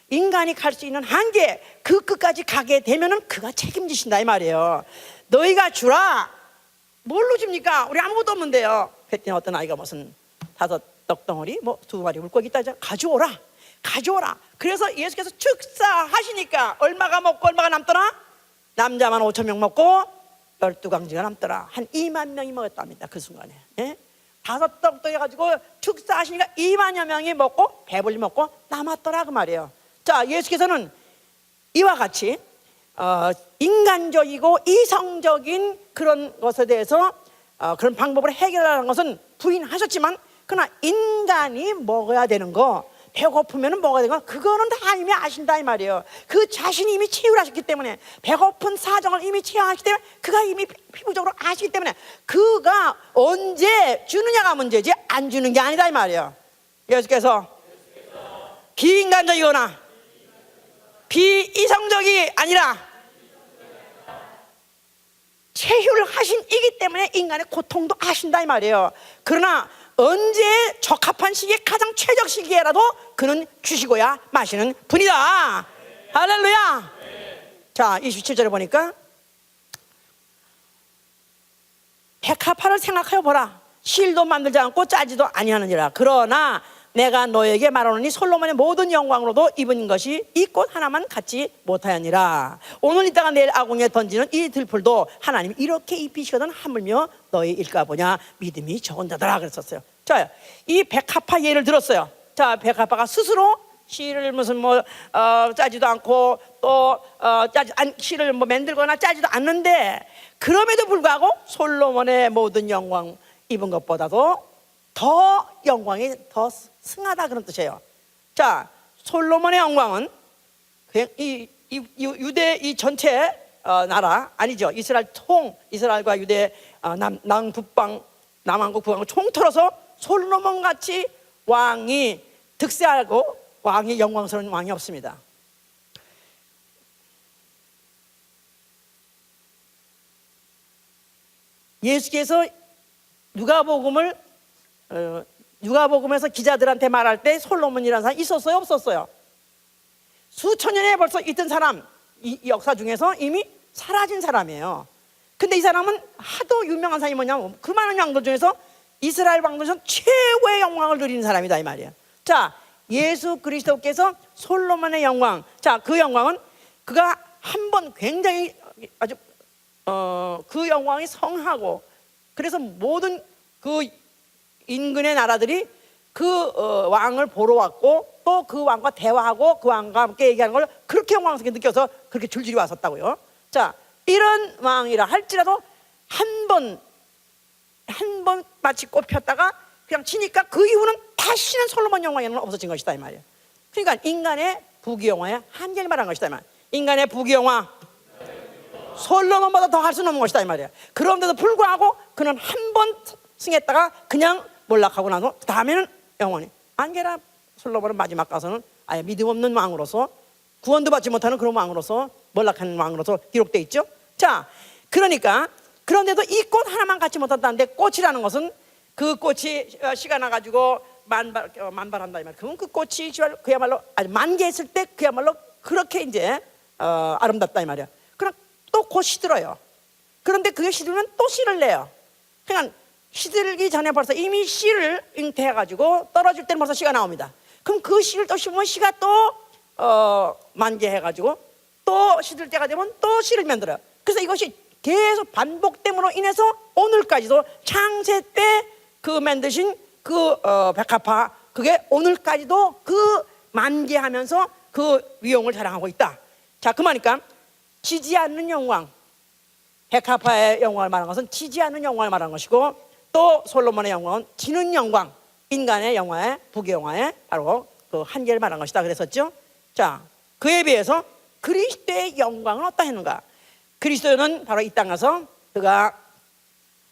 인간이 갈 수 있는 한계 그 끝까지 가게 되면은 그가 책임지신다 이 말이에요. 너희가 주라. 뭘로 줍니까? 우리 아무것도 없는데요. 그랬더니 어떤 아이가 무슨 5 떡덩어리 뭐 2마리 물고기 있다 가져오라. 그래서 예수께서 축사하시니까 얼마가 먹고 얼마가 남더라? 남자만 5,000명 먹고 12강지가 남더라. 한 2만 명이 먹었답니다. 그 순간에 5 떡덩이 가지고 축사하시니까 2만여 명이 먹고 배불리 먹고 남았더라 그 말이에요. 자, 예수께서는 이와 같이 인간적이고 이성적인 그런 것에 대해서 그런 방법으로 해결하는 것은 부인하셨지만 그러나 인간이 먹어야 되는 거 배고프면 먹어야 되는 거 그거는 다 이미 아신다 이 말이에요. 그 자신이 이미 치유를 하셨기 때문에 배고픈 사정을 이미 치유하셨기 때문에 그가 이미 피부적으로 아시기 때문에 그가 언제 주느냐가 문제지 안 주는 게 아니다 이 말이에요. 예수께서 비인간적이거나 비이성적이 아니라 체휴를 하신 이기 때문에 인간의 고통도 아신다 이 말이에요. 그러나 언제 적합한 시기에 가장 최적 시기에라도 그는 주시고야 마시는 분이다. 할렐루야. 자, 27절에 보니까 백합화를 생각하여 보라. 실도 만들지 않고 짜지도 아니하느니라. 그러나 내가 너에게 말하노니 솔로몬의 모든 영광으로도 입은 것이 이 꽃 하나만 갖지 못하였니라. 오늘 이따가 내일 아궁이에 던지는 이 들풀도 하나님이 이렇게 입히시거든 하물며 너희 일까 보냐 믿음이 적은 자더라 그랬었어요. 자, 이 백합화 예를 들었어요. 자, 백합화가 스스로 실을 무슨 짜지도 않고 또 실을 만들거나 짜지도 않는데 그럼에도 불구하고 솔로몬의 모든 영광 입은 것보다도 더 영광이 더 승하다 그런 뜻이에요. 자, 솔로몬의 영광은 이 유대 이 전체 나라 아니죠. 이스라엘과 유대 남북방 남한국 북한을 총틀어서 솔로몬 같이 왕이 득세하고 왕이 영광스러운 왕이 없습니다. 예수께서 누가복음에서 기자들한테 말할 때 솔로몬이라는 사람이 있었어요, 없었어요? 수천 년에 벌써 있던 사람, 이 역사 중에서 이미 사라진 사람이에요. 근데 이 사람은 하도 유명한 사람이 뭐냐면 그 많은 왕들 중에서 이스라엘 왕들 중에서 최고의 영광을 누리는 사람이다 이 말이에요. 자, 예수 그리스도께서 솔로몬의 영광, 자, 그 영광은 그가 한 번 굉장히 아주 그 영광이 성하고, 그래서 모든 그 인근의 나라들이 그 왕을 보러 왔고, 또 그 왕과 대화하고 그 왕과 함께 얘기하는 걸 그렇게 영광스럽게 느껴서 그렇게 줄줄이 왔었다고요. 자, 이런 왕이라 할지라도 한 번 마치 꼽혔다가 그냥 지니까 그 이후는 다시는 솔로몬 영광에는 없어진 것이다 이 말이에요. 그러니까 인간의 부귀영화의 한계를 말한 것이다 이 말이에요. 인간의 부귀영화, 솔로몬보다 더 할 수는 없는 것이다 이 말이에요. 그런데도 불구하고 그는 한 번 승했다가 그냥 몰락하고 나서 다음에는 영원히, 안게라 솔로몬은 마지막 가서는 아예 믿음 없는 왕으로서, 구원도 받지 못하는 그런 왕으로서, 몰락한 왕으로서 기록되어 있죠. 자, 그러니까 그런데도 이 꽃 하나만 갖지 못한다는데, 꽃이라는 것은 그 꽃이 씨가 나가지고 만발한다 이 말이에요. 그럼 그 꽃이 그야말로 아주 만개했을 때 그야말로 그렇게 이제 아름답다 이 말이야. 그럼 또 곧 시들어요. 그런데 그게 시들면 또 씨를 내요. 그러니까 시들기 전에 벌써 이미 씨를 잉태해가지고 떨어질 때는 벌써 씨가 나옵니다. 그럼 그 씨를 또 심으면 씨가 또 만개해가지고 또 시들 때가 되면 또 씨를 만들어요. 그래서 이것이 계속 반복됨으로 인해서 오늘까지도 창세 때 그 만드신 그 백합화, 그게 오늘까지도 그 만개하면서 그 위용을 자랑하고 있다. 자, 그러니까 지지 않는 영광, 백합화의 영광을 말하는 것은 지지 않는 영광을 말하는 것이고, 또 솔로몬의 영광은 지는 영광, 인간의 영화의 부귀영화의 바로 그 한계를 말하는 것이다 그랬었죠. 자, 그에 비해서 그리스도의 영광은 어떠했는가? 그리스도는 바로 이 땅에서 그가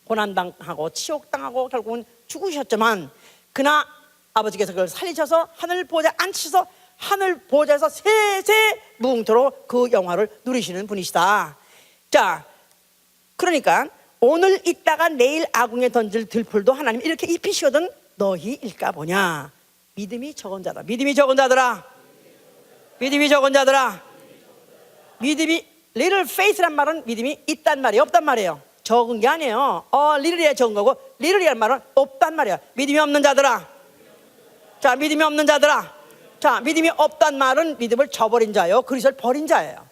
고난당하고 치욕당하고 결국은 죽으셨지만, 그러나 아버지께서 그걸 살리셔서 하늘 보좌에 앉히셔서 하늘 보좌에서 세세 무궁토록 그 영화를 누리시는 분이시다. 자, 그러니까 오늘 있다가 내일 아궁에 던질 들풀도 하나님 이렇게 입히시거든 너희 일까 보냐. 믿음이 적은 자다. 믿음이 적은 자들아. 믿음이 적은 자들아. 믿음이, little faith란 말은 믿음이 있단 말이에요, 없단 말이에요? 적은 게 아니에요. little이야 적은 거고, little이란 말은 없단 말이야. 믿음이 없는 자들아. 자, 믿음이 없는 자들아. 자, 믿음이 없단 말은 믿음을 저버린 자예요, 그리스도를 버린 자예요.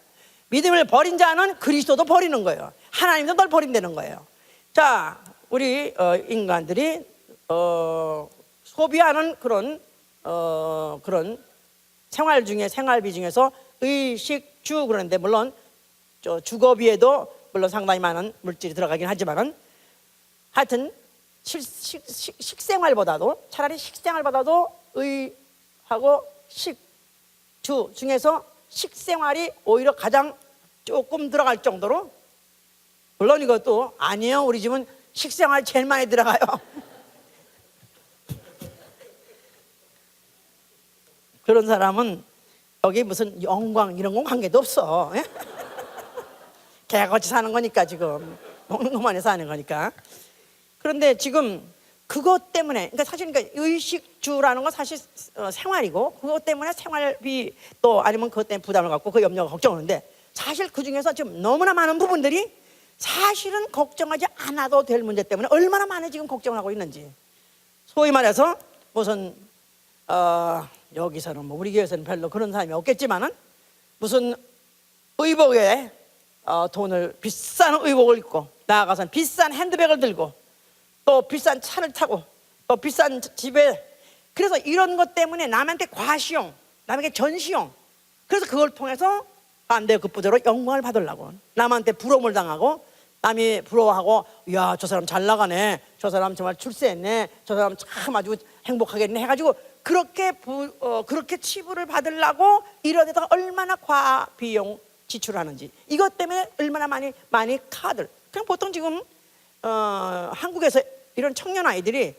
믿음을 버린 자는 그리스도도 버리는 거예요. 하나님도 널 버린다는 거예요. 자, 우리 인간들이 소비하는 그런 생활비 중에서 의식주 그러는데, 물론 주거비에도 물론 상당히 많은 물질이 들어가긴 하지만은, 하여튼 식생활보다도, 차라리 식생활보다도 의하고 식주 중에서 식생활이 오히려 가장 조금 들어갈 정도로, 물론 이것도 아니에요, 우리 집은 식생활 제일 많이 들어가요. 그런 사람은 여기 무슨 영광 이런 건 관계도 없어. 개같이 사는 거니까, 지금 먹는 것만 해서 사는 거니까. 그런데 지금 그것 때문에, 그러니까 사실 그러니까 의식주라는 건 사실 생활이고, 그것 때문에 생활비 또 아니면 그것 때문에 부담을 갖고 그 염려가 걱정하는데, 사실 그 중에서 지금 너무나 많은 부분들이 사실은 걱정하지 않아도 될 문제 때문에 얼마나 많이 지금 걱정을 하고 있는지. 소위 말해서 무슨 여기서는 뭐 우리 교회에서는 별로 그런 사람이 없겠지만은, 무슨 의복에 돈을, 비싼 의복을 입고 나아가서는 비싼 핸드백을 들고 또 비싼 차를 타고 또 비싼 집에, 그래서 이런 것 때문에 남한테 과시용, 남에게 전시용, 그래서 그걸 통해서 안 돼요, 그 부대로 영광을 받으려고 남한테 부러움을 당하고, 남이 부러워하고, 이야 저 사람 잘 나가네, 저 사람 정말 출세했네, 저 사람 참 아주 행복하겠네 해가지고 그렇게 치부를 받으려고 이런 데다가 얼마나 과비용 지출하는지, 이것 때문에 얼마나 많이 카드를, 그냥 보통 지금 한국에서 이런 청년 아이들이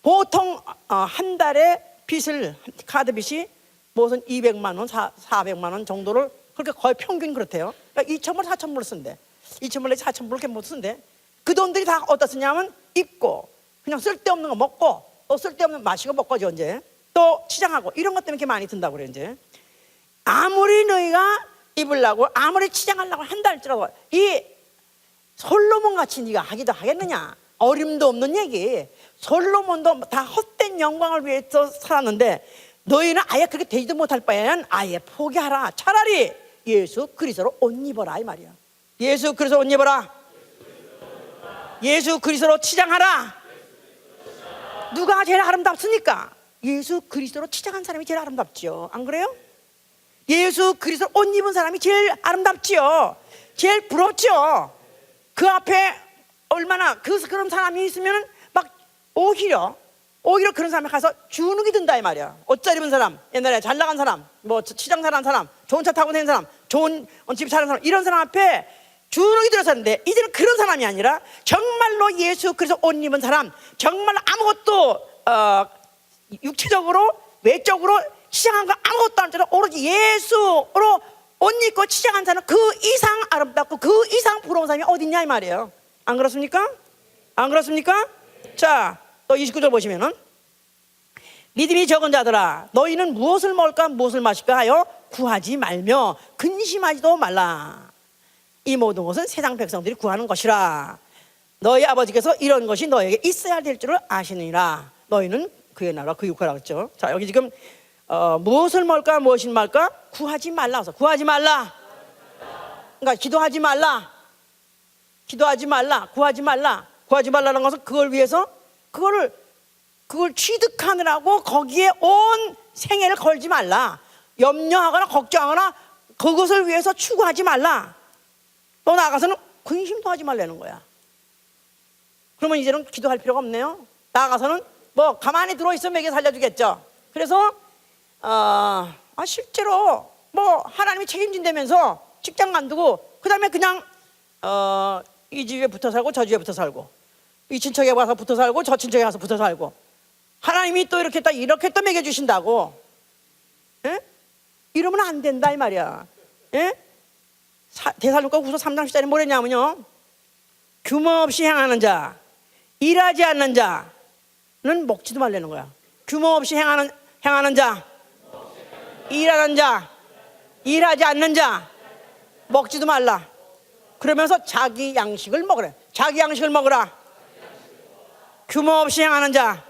보통 한 달에 빚을, 카드 빚이 무슨 200만 원, 400만 원 정도를, 그렇게 거의 평균 그렇대요. 그러니까 2,000불, 4,000불 쓴대. 2,000불, 4,000불 이렇게 못 쓴대. 그 돈들이 다 어디다 쓰냐면, 입고 그냥 쓸데없는 거 먹고, 또 쓸데없는 마시고 먹고죠, 이제 또 치장하고, 이런 것 때문에 이렇게 많이 든다고 그래. 이제 아무리 너희가 입으려고, 아무리 치장하려고 한다 할지라도 이 솔로몬 같이 네가 하기도 하겠느냐. 어림도 없는 얘기. 솔로몬도 다 헛된 영광을 위해서 살았는데, 너희는 아예 그렇게 되지도 못할 바에는 아예 포기하라. 차라리 예수 그리스도로 옷 입어라 이 말이야. 예수 그리스도로 옷 입어라. 예수 그리스도로 치장하라. 누가 제일 아름답습니까? 예수 그리스도로 치장한 사람이 제일 아름답지요. 안 그래요? 예수 그리스도로 옷 입은 사람이 제일 아름답지요. 제일 부럽죠. 그 앞에 얼마나 그런 사람이 있으면 막 오히려 그런 사람이 가서 주눅이 든다 이 말이야. 옷 잘 입은 사람, 옛날에 잘 나간 사람, 뭐 치장 잘한 사람, 좋은 차 타고 다니는 사람, 좋은 집 사는 사람, 이런 사람 앞에 주눅이 들어서는데 이제는 그런 사람이 아니라 정말로 예수 그리스도 옷 입은 사람, 정말로 아무것도 육체적으로 외적으로 치장한 거 아무것도 안 되는 오로지 예수로 옷 입고 치장한 사람은 그 이상 아름답고 그 이상 부러운 사람이 어딨냐 이 말이에요. 안 그렇습니까? 안 그렇습니까? 자, 또 29절 보시면은 믿음이 적은 자들아 너희는 무엇을 먹을까 무엇을 마실까 하여 구하지 말며 근심하지도 말라. 이 모든 것은 세상 백성들이 구하는 것이라. 너희 아버지께서 이런 것이 너에게 있어야 될 줄을 아시느니라. 너희는 그의 나라 그 육하라 그랬죠. 자, 여기 지금 무엇을 먹을까 무엇을 말까 구하지 말라. 구하지 말라. 그러니까 기도하지 말라. 기도하지 말라. 구하지 말라. 구하지 말라는 것은 그걸 위해서 그걸 취득하느라고 거기에 온 생애를 걸지 말라. 염려하거나 걱정하거나 그것을 위해서 추구하지 말라. 또 나아가서는 근심도 하지 말라는 거야. 그러면 이제는 기도할 필요가 없네요. 나아가서는 뭐 가만히 들어있으면 먹여 살려주겠죠. 그래서 실제로 뭐 하나님이 책임진다면서 직장 만두고 그 다음에 그냥 이 집에 붙어 살고 저 집에 붙어 살고 이 친척에 와서 붙어 살고 저 친척에 가서 붙어 살고 하나님이 또 이렇게 또 먹여주신다고 예? 이러면 안 된다 이 말이야. 예? 데살로니가 후서 3장 10절에 뭐랬냐면요, 규모 없이 행하는 자, 일하지 않는 자는 먹지도 말라는 거야. 규모 없이 행하는 자, 일하는 자, 일하지 않는 자 먹지도 말라. 그러면서 자기 양식을 먹으래. 자기 양식을 먹으라. 규모 없이 행하는 자.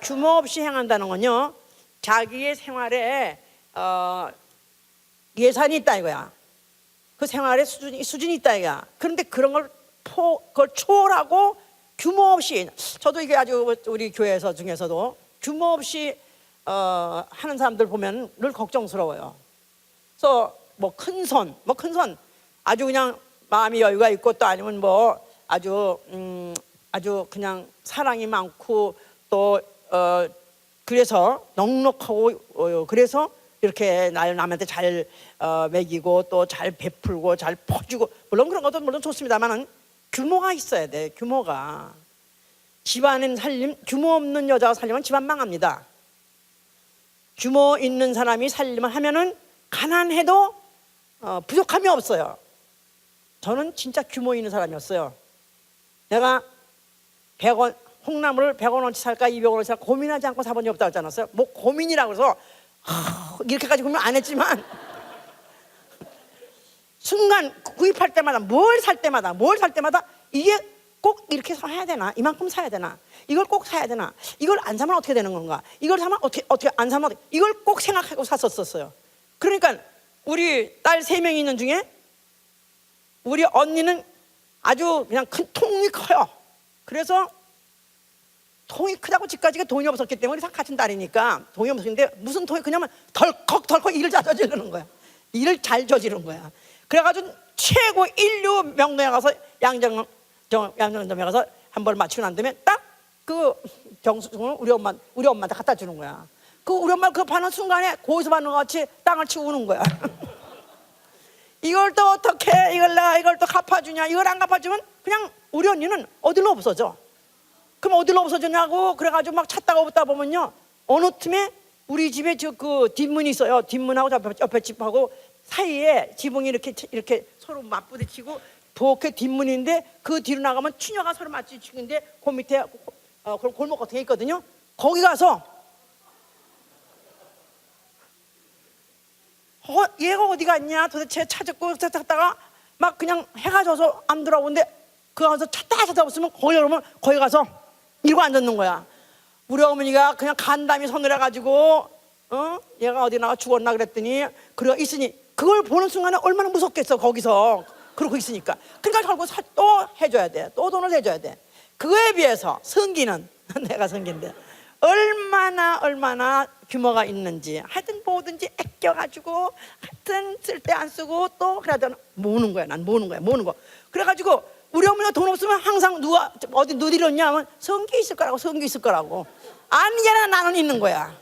규모 없이 행한다는 건요, 자기의 생활에 예산이 있다 이거야. 그 생활의 수준이 있다 이거야. 그런데 그런 그걸 초월하고 규모 없이, 저도 이게 아주 우리 교회에서 중에서도 규모 없이 하는 사람들 보면 늘 걱정스러워요. 그래서 뭐 큰 선 아주 그냥 마음이 여유가 있고 또 아니면 뭐 아주 그냥 사랑이 많고 또 그래서 넉넉하고 그래서 이렇게 남한테 잘 먹이고 또 잘 베풀고 잘 퍼주고, 물론 그런 것도 물론 좋습니다만은 규모가 있어야 돼. 규모가. 집안은 규모 없는 여자가 살려면 집안 망합니다. 규모 있는 사람이 살림을 하면은 가난해도 부족함이 없어요. 저는 진짜 규모 있는 사람이었어요. 내가 100원 콩나물을 100원어치 살까 200원어치 살까 고민하지 않고 사본 적 없다고 했지 않았어요? 뭐 고민이라고 해서 이렇게까지 고민 안 했지만 순간 구입할 때마다 뭘 살 때마다 이게 꼭 이렇게 사야 되나? 이만큼 사야 되나? 이걸 꼭 사야 되나? 이걸 안 사면 어떻게 되는 건가? 이걸 사면 어떻게 안 사면 어떻게? 이걸 꼭 생각하고 샀었어요. 그러니까 우리 딸 3명이 있는 중에 우리 언니는 아주 그냥 큰 통이 커요. 그래서 통이 크다고 집까지가 돈이 없었기 때문에 다 같은 딸이니까 돈이 없었는데 무슨 통이 크냐면 덜컥 일을 잘 저지르는 거야. 일을 잘 저지르는 거야. 그래가지고 최고 인류 명동에 가서 양정점에 가서 한 벌 맞추고 난 다음에 딱 그 정수증을 우리 엄마한테 갖다 주는 거야. 그 우리 엄마 그 받는 순간에 고기서 받는 것 같이 땅을 치고 우는 거야. 이걸 또 어떻게 이걸 또 갚아주냐? 이걸 안 갚아주면 그냥 우리 언니는 어디로 없어져. 그럼 어디로 없어졌냐고 그래가지고 막 찾다가 보다 보면요, 어느 틈에 우리 집에 그 뒷문이 있어요. 뒷문하고 옆에 집하고 사이에 지붕이 이렇게 서로 맞부딪히고 부엌에 뒷문인데 그 뒤로 나가면 추녀가 서로 맞부딪히는데 그 밑에 골목 같은 게 있거든요. 거기 가서 얘가 어디 갔냐 도대체 찾았고 찾다가 막 그냥 해가 져서 안 돌아오는데 그 가서 찾다 없으면 거기 가서 이러고 앉았는 거야. 우리 어머니가 그냥 간담이 서늘해가지고 얘가 어디 나가 죽었나 그랬더니 그래가 있으니 그걸 보는 순간에 얼마나 무섭겠어, 거기서 그러고 있으니까. 그러니까 결국 또 해줘야 돼. 또 돈을 해줘야 돼. 그거에 비해서 성기는 내가 성기인데 얼마나 규모가 있는지, 하여튼 뭐든지 아껴가지고, 하여튼 쓸 때 안 쓰고 또 그래도 모으는 거야. 난 모으는 거. 그래가지고 우리 어머니가 돈 없으면 항상 누가 어디 누리렸냐 하면 성기 있을 거라고. 아니잖아, 나는 있는 거야.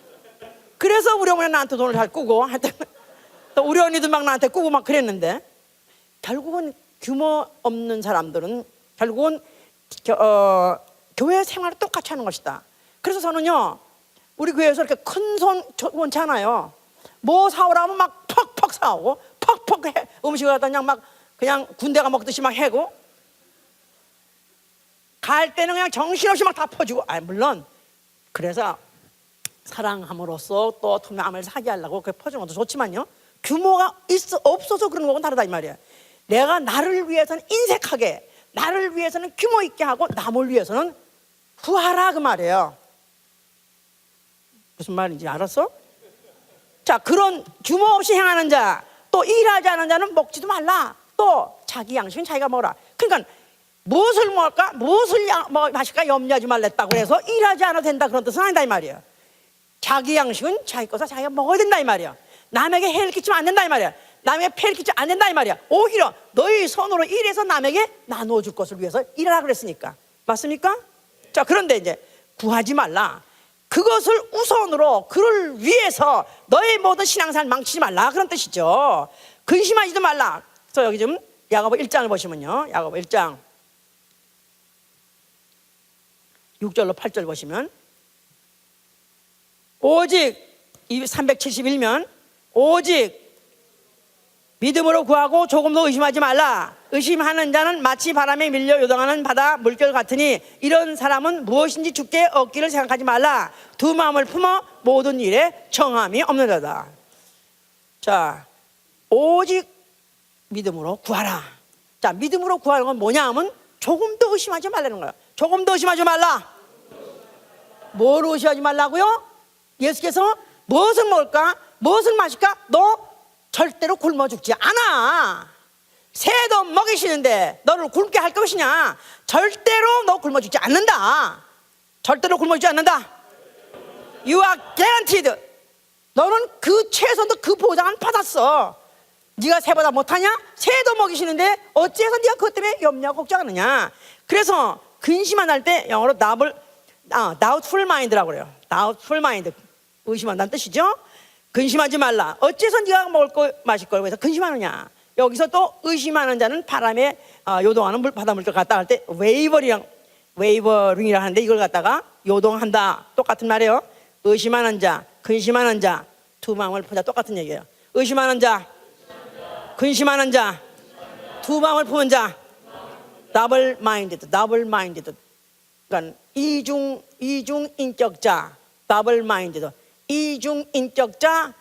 그래서 우리 어머니가 나한테 돈을 잘 꾸고, 하여튼 또 우리 언니도 막 나한테 꾸고 막 그랬는데, 결국은 규모 없는 사람들은 결국은 교회 생활을 똑같이 하는 것이다. 그래서 저는요, 우리 교회에서 이렇게 큰 손 원치 않아요. 뭐 사오라면 막 퍽퍽 사오고, 퍽퍽 해. 음식을 갖다 그냥 군대가 먹듯이 막 해고, 갈 때는 그냥 정신없이 막 다 퍼주고. 물론 그래서 사랑함으로써 또 마음을 사게 하려고 그렇게 퍼주는 것도 좋지만요, 규모가 없어서 그런 거하고는 다르다 이 말이에요. 내가 나를 위해서는 인색하게, 나를 위해서는 규모 있게 하고, 남을 위해서는 구하라 그 말이에요. 무슨 말인지 알았어? 자, 그런 규모 없이 행하는 자, 또 일하지 않은 자는 먹지도 말라. 또 자기 양식은 자기가 먹어라. 그러니까 무엇을 먹을까, 무엇을 마실까 염려하지 말랬다고 해서 일하지 않아도 된다 그런 뜻은 아니다 이 말이에요. 자기 양식은 자기 것을 자기가 먹어야 된다 이 말이야. 남에게 해를 끼치면 안 된다 이 말이야. 남에게 폐를 끼치면 안 된다 이 말이야. 오히려 너희 손으로 일해서 남에게 나누어 줄 것을 위해서 일하라 그랬으니까. 맞습니까? 자, 그런데 이제 구하지 말라. 그것을 우선으로 그를 위해서 너의 모든 신앙생활 망치지 말라 그런 뜻이죠. 근심하지도 말라. 그래서 여기 좀 야고보 1장을 보시면요, 야고보 1장 6절로 8절 보시면, 오직 371면 오직 믿음으로 구하고 조금도 의심하지 말라. 의심하는 자는 마치 바람에 밀려 요동하는 바다 물결 같으니 이런 사람은 무엇인지 주께 얻기를 생각하지 말라. 두 마음을 품어 모든 일에 정함이 없는 자다. 자, 오직 믿음으로 구하라. 자, 믿음으로 구하는 건 뭐냐 하면 조금도 의심하지 말라는 거예요. 조금도 의심하지 말라. 뭘 의심하지 말라고요? 예수께서 무엇을 먹을까, 무엇을 마실까, 너 절대로 굶어 죽지 않아. 새도 먹이시는데 너를 굶게 할 것이냐? 절대로 너 굶어 죽지 않는다. 절대로 굶어 죽지 않는다. You are guaranteed. 너는 그 최선도 그 보장은 받았어. 네가 새보다 못하냐? 새도 먹이시는데 어째서 네가 그것 때문에 염려하고 걱정하느냐? 그래서 근심 안 할 때 영어로 doubtful mind라고 그래요. doubtful mind, 의심한다는 뜻이죠. 근심하지 말라. 어째서 네가 먹을 거 마실 걸 위해서 근심하느냐? 여기서 또 의심하는 자는 바람에 요동하는 바닷물결 갖다 할 때 웨이버링이라 하는데, 이걸 갖다가 요동한다 똑같은 말이에요. 의심하는 자, 근심하는 자, 두 마음을 품자 똑같은 얘기예요. 의심하는 자, 근심하는 자, 두 마음을 품은 자, 더블 마인디드. 그러니까 이중 인격자, 더블 마인디드. 이중 인격자,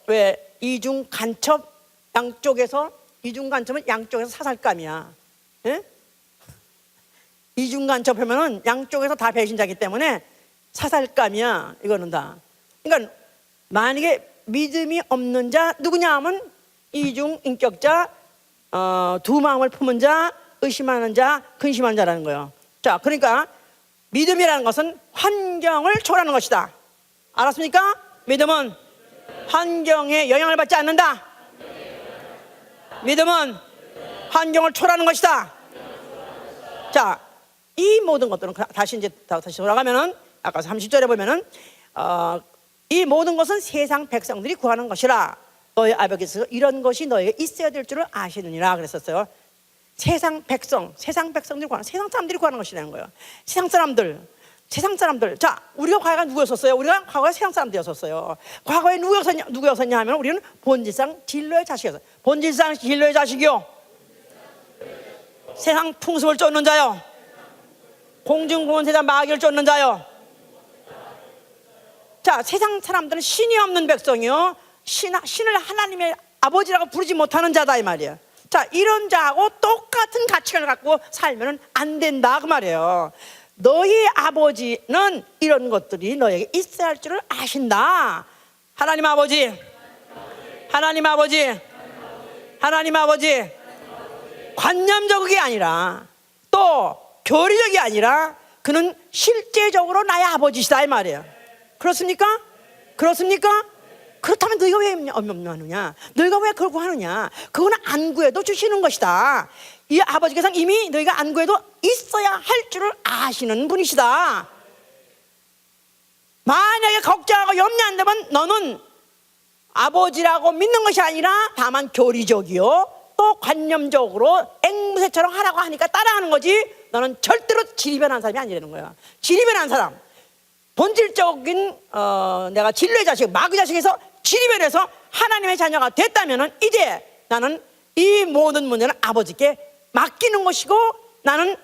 왜 이중 간첩, 양쪽에서, 이중 간첩은 양쪽에서 사살감이야. 예? 이중 간첩하면은 양쪽에서 다 배신자기 때문에 사살감이야. 이거는 다. 그러니까 만약에 믿음이 없는 자 누구냐 하면 이중 인격자, 두 마음을 품은 자, 의심하는 자, 근심하는 자라는 거예요. 자, 그러니까 믿음이라는 것은 환경을 초월하는 것이다. 알았습니까? 믿음은 환경에 영향을 받지 않는다. 믿음은 환경을 초월하는 것이다. 자, 이 모든 것들은 다시 돌아가면은 아까 30절에 보면은 이 모든 것은 세상 백성들이 구하는 것이라. 너희 아버지께서 이런 것이 너에게 있어야 될 줄을 아시느니라 그랬었어요. 세상 백성들이 구하는, 세상 사람들이 구하는 것이라는 거예요. 세상 사람들. 자, 우리가 과거에 누구였었어요? 우리가 과거에 세상 사람들이었었어요. 과거에 누구였었냐 하면 우리는 본질상 진로의 자식이었어요. 본질상 진로의 자식이요, 세상 풍습을 쫓는 자요, 공중권세자 마귀를 쫓는 자요. 자, 세상 사람들은 신이 없는 백성이요, 신을 하나님의 아버지라고 부르지 못하는 자다 이 말이에요. 자, 이런 자하고 똑같은 가치관을 갖고 살면 안 된다 그 말이에요. 너희 아버지는 이런 것들이 너에게 있어야 할 줄을 아신다. 하나님 아버지, 하나님 아버지, 하나님 아버지, 관념적이 아니라 또 교리적이 아니라 그는 실제적으로 나의 아버지시다 이 말이에요. 그렇습니까? 그렇습니까? 그렇다면 너희가 왜 염려하느냐? 너희가 왜 그걸 구하느냐? 그거는 안 구해도 주시는 것이다. 이 아버지께서는 이미 너희가 안 구해도 있어야 할 줄을 아시는 분이시다. 만약에 걱정하고 염려한다면 너는 아버지라고 믿는 것이 아니라 다만 교리적이요 또 관념적으로 앵무새처럼 하라고 하니까 따라하는 거지, 너는 절대로 지리변한 사람이 아니라는 거야. 지리변한 사람, 본질적인 내가 진리의 자식, 마귀 자식에서 지리변해서 하나님의 자녀가 됐다면 이제 나는 이 모든 문제는 아버지께 맡기는 것이고 나는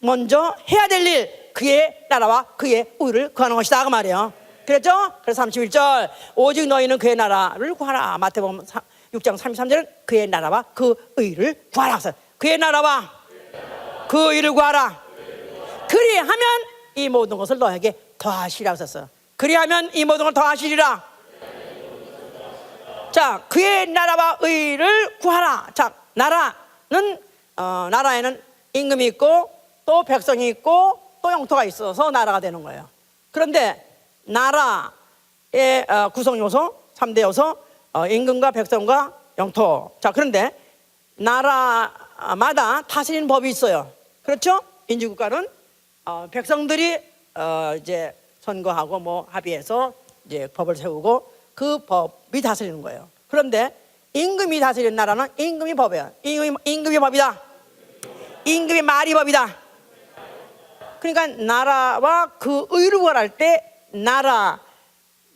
먼저 해야 될 일, 그의 나라와 그의 의를 구하는 것이다 그 말이에요. 그랬죠? 그래서 31절 오직 너희는 그의 나라를 구하라. 마태복음 6장 33절은 그의 나라와 그 의를 구하라. 그의 나라와 그 의를 구하라. 그리하면 이 모든 것을 너에게 더하시라고 썼어요. 그리하면 이 모든 걸 더하시리라. 자, 그의 나라와 의를 구하라. 자, 나라는 나라에는 임금이 있고 또 백성이 있고 또 영토가 있어서 나라가 되는 거예요. 그런데 나라의 구성 요소 3대 요소, 임금과 백성과 영토. 자, 그런데 나라마다 다스리는 법이 있어요. 그렇죠? 민주국가는 백성들이 이제 선거하고 뭐 합의해서 이제 법을 세우고 그 법이 다스리는 거예요. 그런데 임금이 다스리는 나라는 임금이 법이에요. 임금이 법이다. 임금이 말이 법이다. 그러니까 나라와 그 의를 구할 때 나라,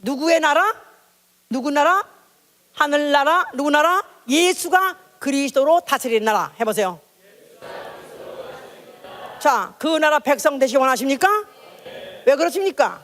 누구의 나라? 누구 나라? 하늘나라. 누구 나라? 예수가 그리스도로 다스리는 나라. 해보세요. 자, 그 나라 백성 되시기 원하십니까? 왜 그렇습니까?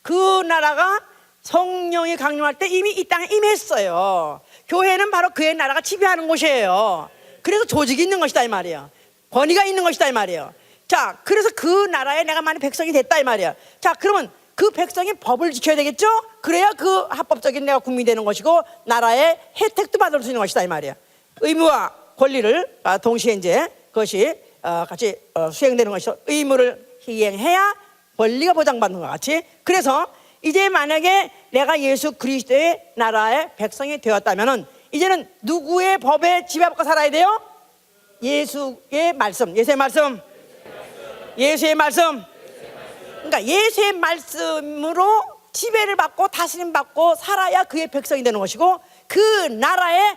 그 나라가 성령이 강림할 때 이미 이 땅에 임했어요. 교회는 바로 그의 나라가 지배하는 곳이에요. 그래서 조직이 있는 것이다 이 말이에요. 권위가 있는 것이다 이 말이에요. 자, 그래서 그 나라에 내가 만약 백성이 됐다 이 말이에요. 자, 그러면 그 백성이 법을 지켜야 되겠죠? 그래야 그 합법적인 내가 국민이 되는 것이고 나라의 혜택도 받을 수 있는 것이다 이 말이에요. 의무와 권리를 동시에 이제 그것이 같이 수행되는 것이죠. 의무를 이행해야 권리가 보장받는 것 같이. 그래서 이제 만약에 내가 예수 그리스도의 나라의 백성이 되었다면은 이제는 누구의 법에 지배받고 살아야 돼요? 예수의 말씀, 예수의 말씀, 예수의 말씀. 그러니까 예수의 말씀으로 지배를 받고 다스림 받고 살아야 그의 백성이 되는 것이고 그 나라의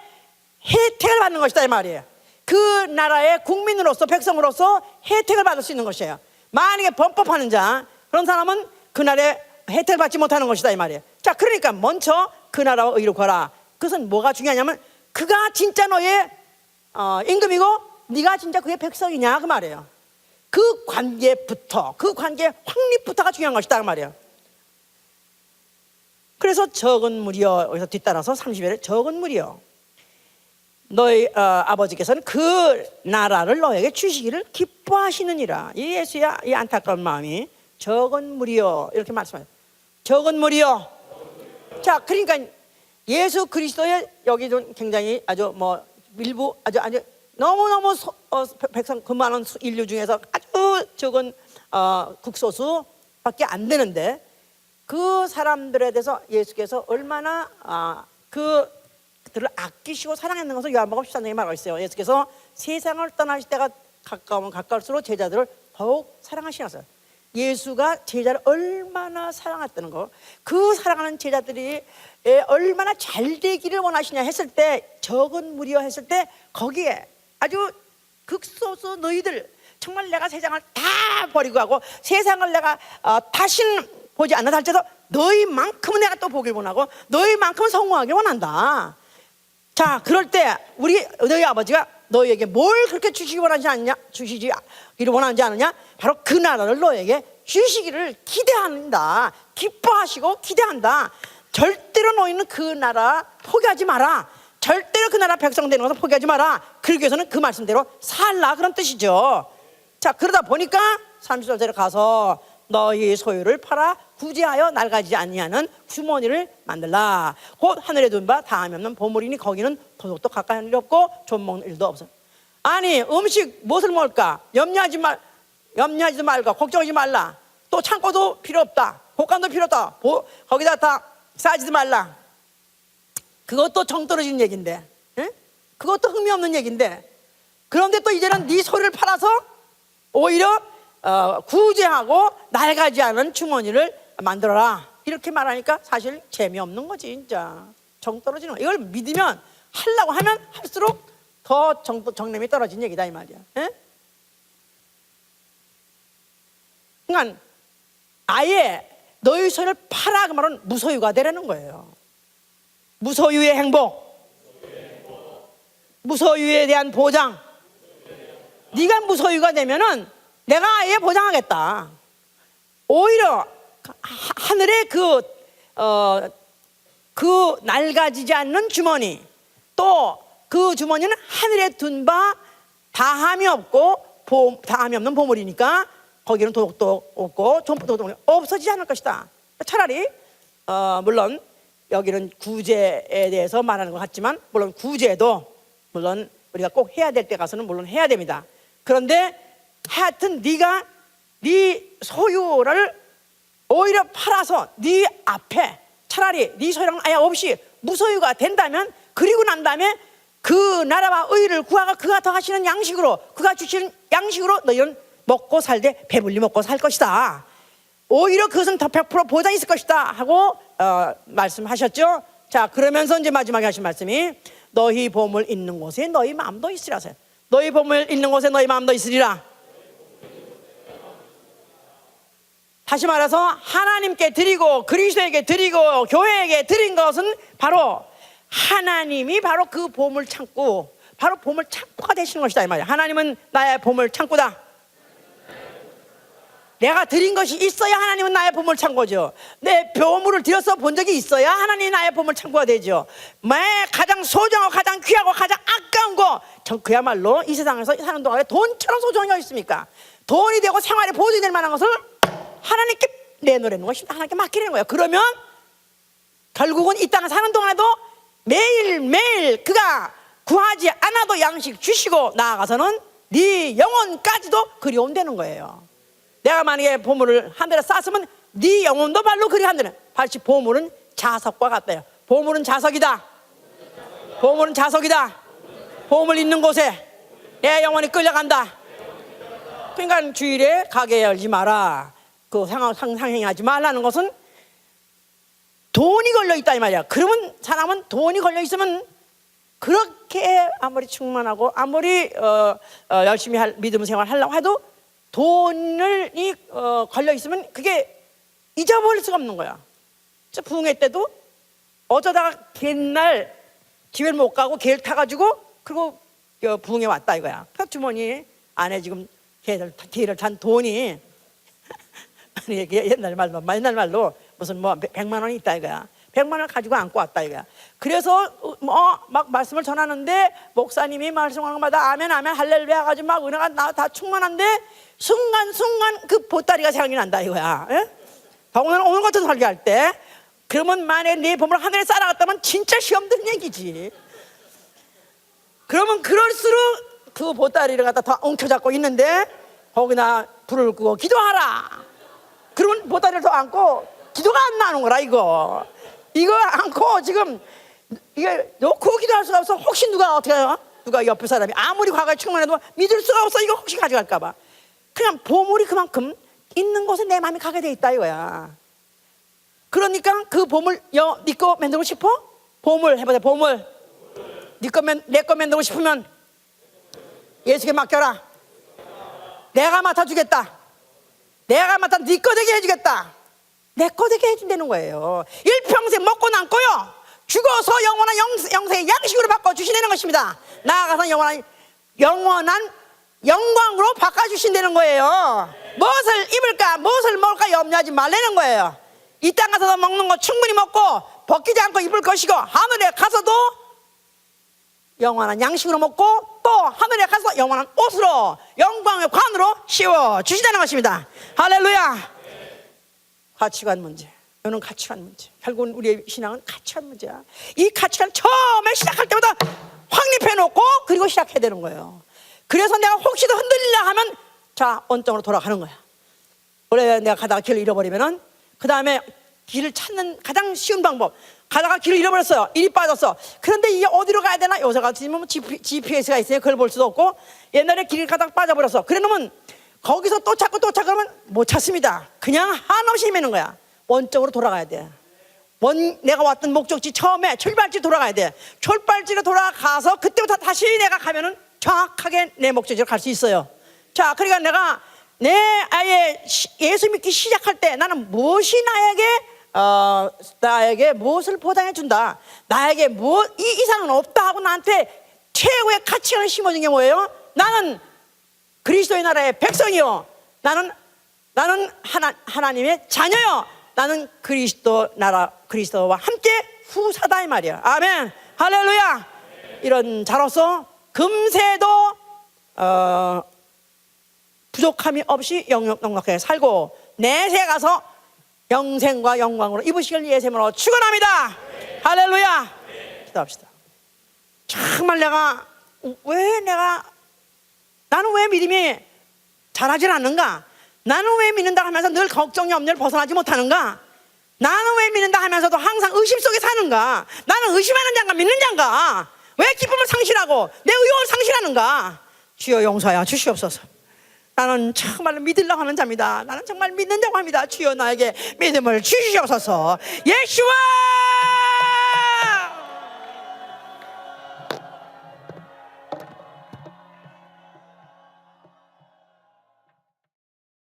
혜택을 받는 것이다 이 말이에요. 그 나라의 국민으로서 백성으로서 혜택을 받을 수 있는 것이에요. 만약에 범법하는 자, 그런 사람은 그날의 혜택을 받지 못하는 것이다 이 말이에요. 자, 그러니까 먼저 그 나라와 의를 구하라. 그것은 뭐가 중요하냐면 그가 진짜 너의 임금이고 네가 진짜 그의 백성이냐 그 말이에요. 그 관계부터, 그 관계 확립부터가 중요한 것이다 그 말이에요. 그래서 적은 무리여, 여기서 뒤따라서 30절에 적은 무리여, 너희 아버지께서는 그 나라를 너에게 주시기를 기뻐하시느니라. 이 예수의 이 안타까운 마음이 적은 무리여 이렇게 말씀해요. 적은 무리여. 자, 그러니까 예수 그리스도의 여기도 굉장히 아주 뭐 일부 아주 너무너무 백성 그 많은 인류 중에서 아주 적은 극소수밖에 안 되는데 그 사람들에 대해서 예수께서 얼마나 그들을 아끼시고 사랑했는 것을 요한복음 13장에 말하고 있어요. 예수께서 세상을 떠나실 때가 가까우면 가까울수록 제자들을 더욱 사랑하시면서요. 예수가 제자를 얼마나 사랑했다는 거, 그 사랑하는 제자들이 얼마나 잘 되기를 원하시냐 했을 때, 적은 무리여 했을 때 거기에 아주 극소수 너희들 정말 내가 세상을 다 버리고 가고 세상을 내가 다시는 보지 않는다 할지라도 너희만큼은 내가 또 보길 원하고 너희만큼은 성공하길 원한다. 자, 그럴 때 너희 아버지가 너희에게 뭘 그렇게 주시기 원하지 않냐, 주시기를 원하지 않느냐? 바로 그 나라를 너에게 주시기를 기대한다. 기뻐하시고 기대한다. 절대로 너희는 그 나라 포기하지 마라. 절대로 그 나라 백성 되는 것을 포기하지 마라. 그러기 위해서는 그 말씀대로 살라, 그런 뜻이죠. 자, 그러다 보니까 30절에 가서 너희 소유를 팔아 구제하여 낡아지지 아니하는 주머니를 만들라. 곧 하늘에 둔 바 다함이 없는 보물이니 거기는 도둑도 가까이 하는 일이 없고 좀 먹는 일도 없어. 아니 음식 무엇을 먹을까? 염려하지도 말고 걱정하지 말라. 또 창고도 필요 없다. 곡간도 필요 없다. 거기다 다 싸지도 말라. 그것도 정 떨어지는 얘기인데, 응? 그것도 흥미 없는 얘기인데, 그런데 또 이제는 네 소리를 팔아서 오히려 구제하고 낡아지 않은 주머니를 만들어라. 이렇게 말하니까 사실 재미없는 거지. 진짜 정 떨어지는 거. 이걸 믿으면 하려고 하면 할수록 더 정념이 떨어진 얘기다 이 말이야. 에? 그러니까 아예 너희 소유를 팔아 그 말은 무소유가 되라는 거예요. 무소유의 행복, 무소유에 대한 보장. 네가 무소유가 되면은 내가 아예 보장하겠다. 오히려 하늘의 그 낡아지지 않는 주머니, 또 그 주머니는 하늘에 둔 바 다함이 없고 다함이 없는 보물이니까 거기는 도둑도 없고 점포도 없어지지 않을 것이다. 차라리 물론 여기는 구제에 대해서 말하는 것 같지만, 물론 구제도 물론 우리가 꼭 해야 될 때 가서는 물론 해야 됩니다. 그런데 하여튼 네가 네 소유를 오히려 팔아서 네 앞에 차라리 네 소유랑 아예 없이 무소유가 된다면, 그리고 난 다음에 그 나라와 의를 구하가 그가 더 하시는 양식으로, 그가 주시는 양식으로 너희는 먹고 살되 배불리 먹고 살 것이다. 오히려 그것은 더 100% 보장이 있을 것이다 하고 말씀하셨죠. 자, 그러면서 이제 마지막에 하신 말씀이 너희 보물 있는 곳에 너희 마음도 있으리라. 너희 보물 있는 곳에 너희 마음도 있으리라. 다시 말해서 하나님께 드리고 그리스도에게 드리고 교회에게 드린 것은 바로 하나님이 바로 그 보물 창고, 바로 보물 창고가 되시는 것이다 이 말이야. 하나님은 나의 보물 창고다. 내가 드린 것이 있어야 하나님은 나의 보물 창고죠. 내 보물을 들여서 본 적이 있어야 하나님이 나의 보물 창고가 되죠. 가장 소중하고 가장 귀하고 가장 아까운 거, 그야말로 이 세상에서 사는 동안에 돈처럼 소중한 게 있습니까? 돈이 되고 생활에 보존이 될 만한 것을 하나님께 내놓으라는 것이 하나님께 맡기는 거예요. 그러면 결국은 이 땅을 사는 동안에도 매일매일 그가 구하지 않아도 양식 주시고 나아가서는 네 영혼까지도 그리움되는 거예요. 내가 만약에 보물을 하늘에 쌌으면 네 영혼도 발로 그리한다는, 발시 보물은 자석과 같다요. 보물은 자석이다. 보물은 자석이다. 보물 있는 곳에 내 영혼이 끌려간다. 그러니까 주일에 가게 열지 마라. 그 상행하지 말라는 것은 돈이 걸려있다 이 말이야. 그러면 사람은 돈이 걸려있으면 그렇게 아무리 충만하고 아무리 열심히 믿음 생활 하려고 해도 돈이 걸려있으면 그게 잊어버릴 수가 없는 거야. 부흥회 때도 어쩌다가 옛날 집에 못 가고 개를 타가지고 그리고 부흥회 왔다 이거야. 그 주머니 안에 지금 개를 탄 돈이 옛날 말로 무슨 100만 원이 있다 이거야. 100만 원을 가지고 안고 왔다 이거야. 그래서 막 말씀을 전하는데 목사님이 말씀하는 것마다 아멘 아멘 할렐루야 가지고 막 은혜가 다 충만한데 순간순간 그 보따리가 생각이 난다 이거야. 오늘 같은 설교할 때 그러면 만약에 네 보물 하늘에 쌓아놨다면 진짜 시험 드는 얘기지. 그러면 그럴수록 그 보따리를 갖다 더 엉켜잡고 있는데 거기나 불을 끄고 기도하라. 그러면 보따리를 더 안고 기도가 안 나오는 거라 이거 안고 지금 이게 놓고 기도할 수가 없어. 혹시 누가 어떻게 해요? 누가 옆에 사람이 아무리 과거에 충만해도 믿을 수가 없어. 이거 혹시 가져갈까 봐. 그냥 보물이 그만큼 있는 곳에 내 마음이 가게 돼 있다 이거야. 그러니까 그 보물 네 거 만들고 싶어? 보물 해보자. 보물 내 거 만들고 싶으면 예수께 맡겨라. 내가 맡아주겠다. 내가 맡아 네 거 되게 해주겠다. 내 거 되게 해준다는 거예요. 일평생 먹고 남고요 죽어서 영원한 영생의 양식으로 바꿔주신다는 것입니다. 나아가서 영원한 영광으로 바꿔주신다는 거예요. 무엇을 입을까 무엇을 먹을까 염려하지 말라는 거예요. 이 땅 가서도 먹는 거 충분히 먹고 벗기지 않고 입을 것이고, 하늘에 가서도 영원한 양식으로 먹고 또 하늘에 가서 영원한 옷으로 영광의 관으로 씌워 주시다는 것입니다. 할렐루야. 가치관 문제. 이거는 가치관 문제. 결국은 우리의 신앙은 가치관 문제야. 이 가치관 처음에 시작할 때마다 확립해 놓고 그리고 시작해야 되는 거예요. 그래서 내가 혹시도 흔들리려 하면 자, 원점으로 돌아가는 거야. 원래 내가 가다가 길을 잃어버리면은 그 다음에 길을 찾는 가장 쉬운 방법. 가다가 길을 잃어버렸어요. 일이 빠졌어. 그런데 이게 어디로 가야 되나? 요새 같으면 GPS가 있으니 그걸 볼 수도 없고, 옛날에 길을 가다가 빠져버렸어. 그래 놓으면 거기서 또 찾고 그러면 못 찾습니다. 그냥 한없이 헤매는 거야. 원점으로 돌아가야 돼. 내가 왔던 목적지 처음에 출발지 돌아가야 돼. 출발지로 돌아가서 그때부터 다시 내가 가면은 정확하게 내 목적지로 갈 수 있어요. 자, 그러니까 내가 내 아예 예수 믿기 시작할 때 나는 무엇이 나에게 무엇을 보장해 준다. 나에게 이 이상은 없다 하고 나한테 최고의 가치관을 심어준 게 뭐예요? 나는 그리스도의 나라의 백성이요. 나는 하나님의 자녀요. 나는 그리스도와 함께 후사다 이 말이야. 아멘. 할렐루야. 이런 자로서 금세도 부족함이 없이 넉넉하게 살고 내세 가서 영생과 영광으로 입으시길 예수님으로 축원합니다. 할렐루야. 기도합시다. 정말 나는 왜 믿음이 잘하질 않는가? 나는 왜 믿는다 하면서 늘 걱정이 염려를 벗어나지 못하는가? 나는 왜 믿는다 하면서도 항상 의심 속에 사는가? 나는 의심하는 자인가 믿는 자인가? 왜 기쁨을 상실하고 내 의욕을 상실하는가? 주여 용서하여 주시옵소서. 나는 정말 믿으려고 하는 자입니다. 나는 정말 믿는다고 합니다. 주여 나에게 믿음을 주시옵소서. 예수와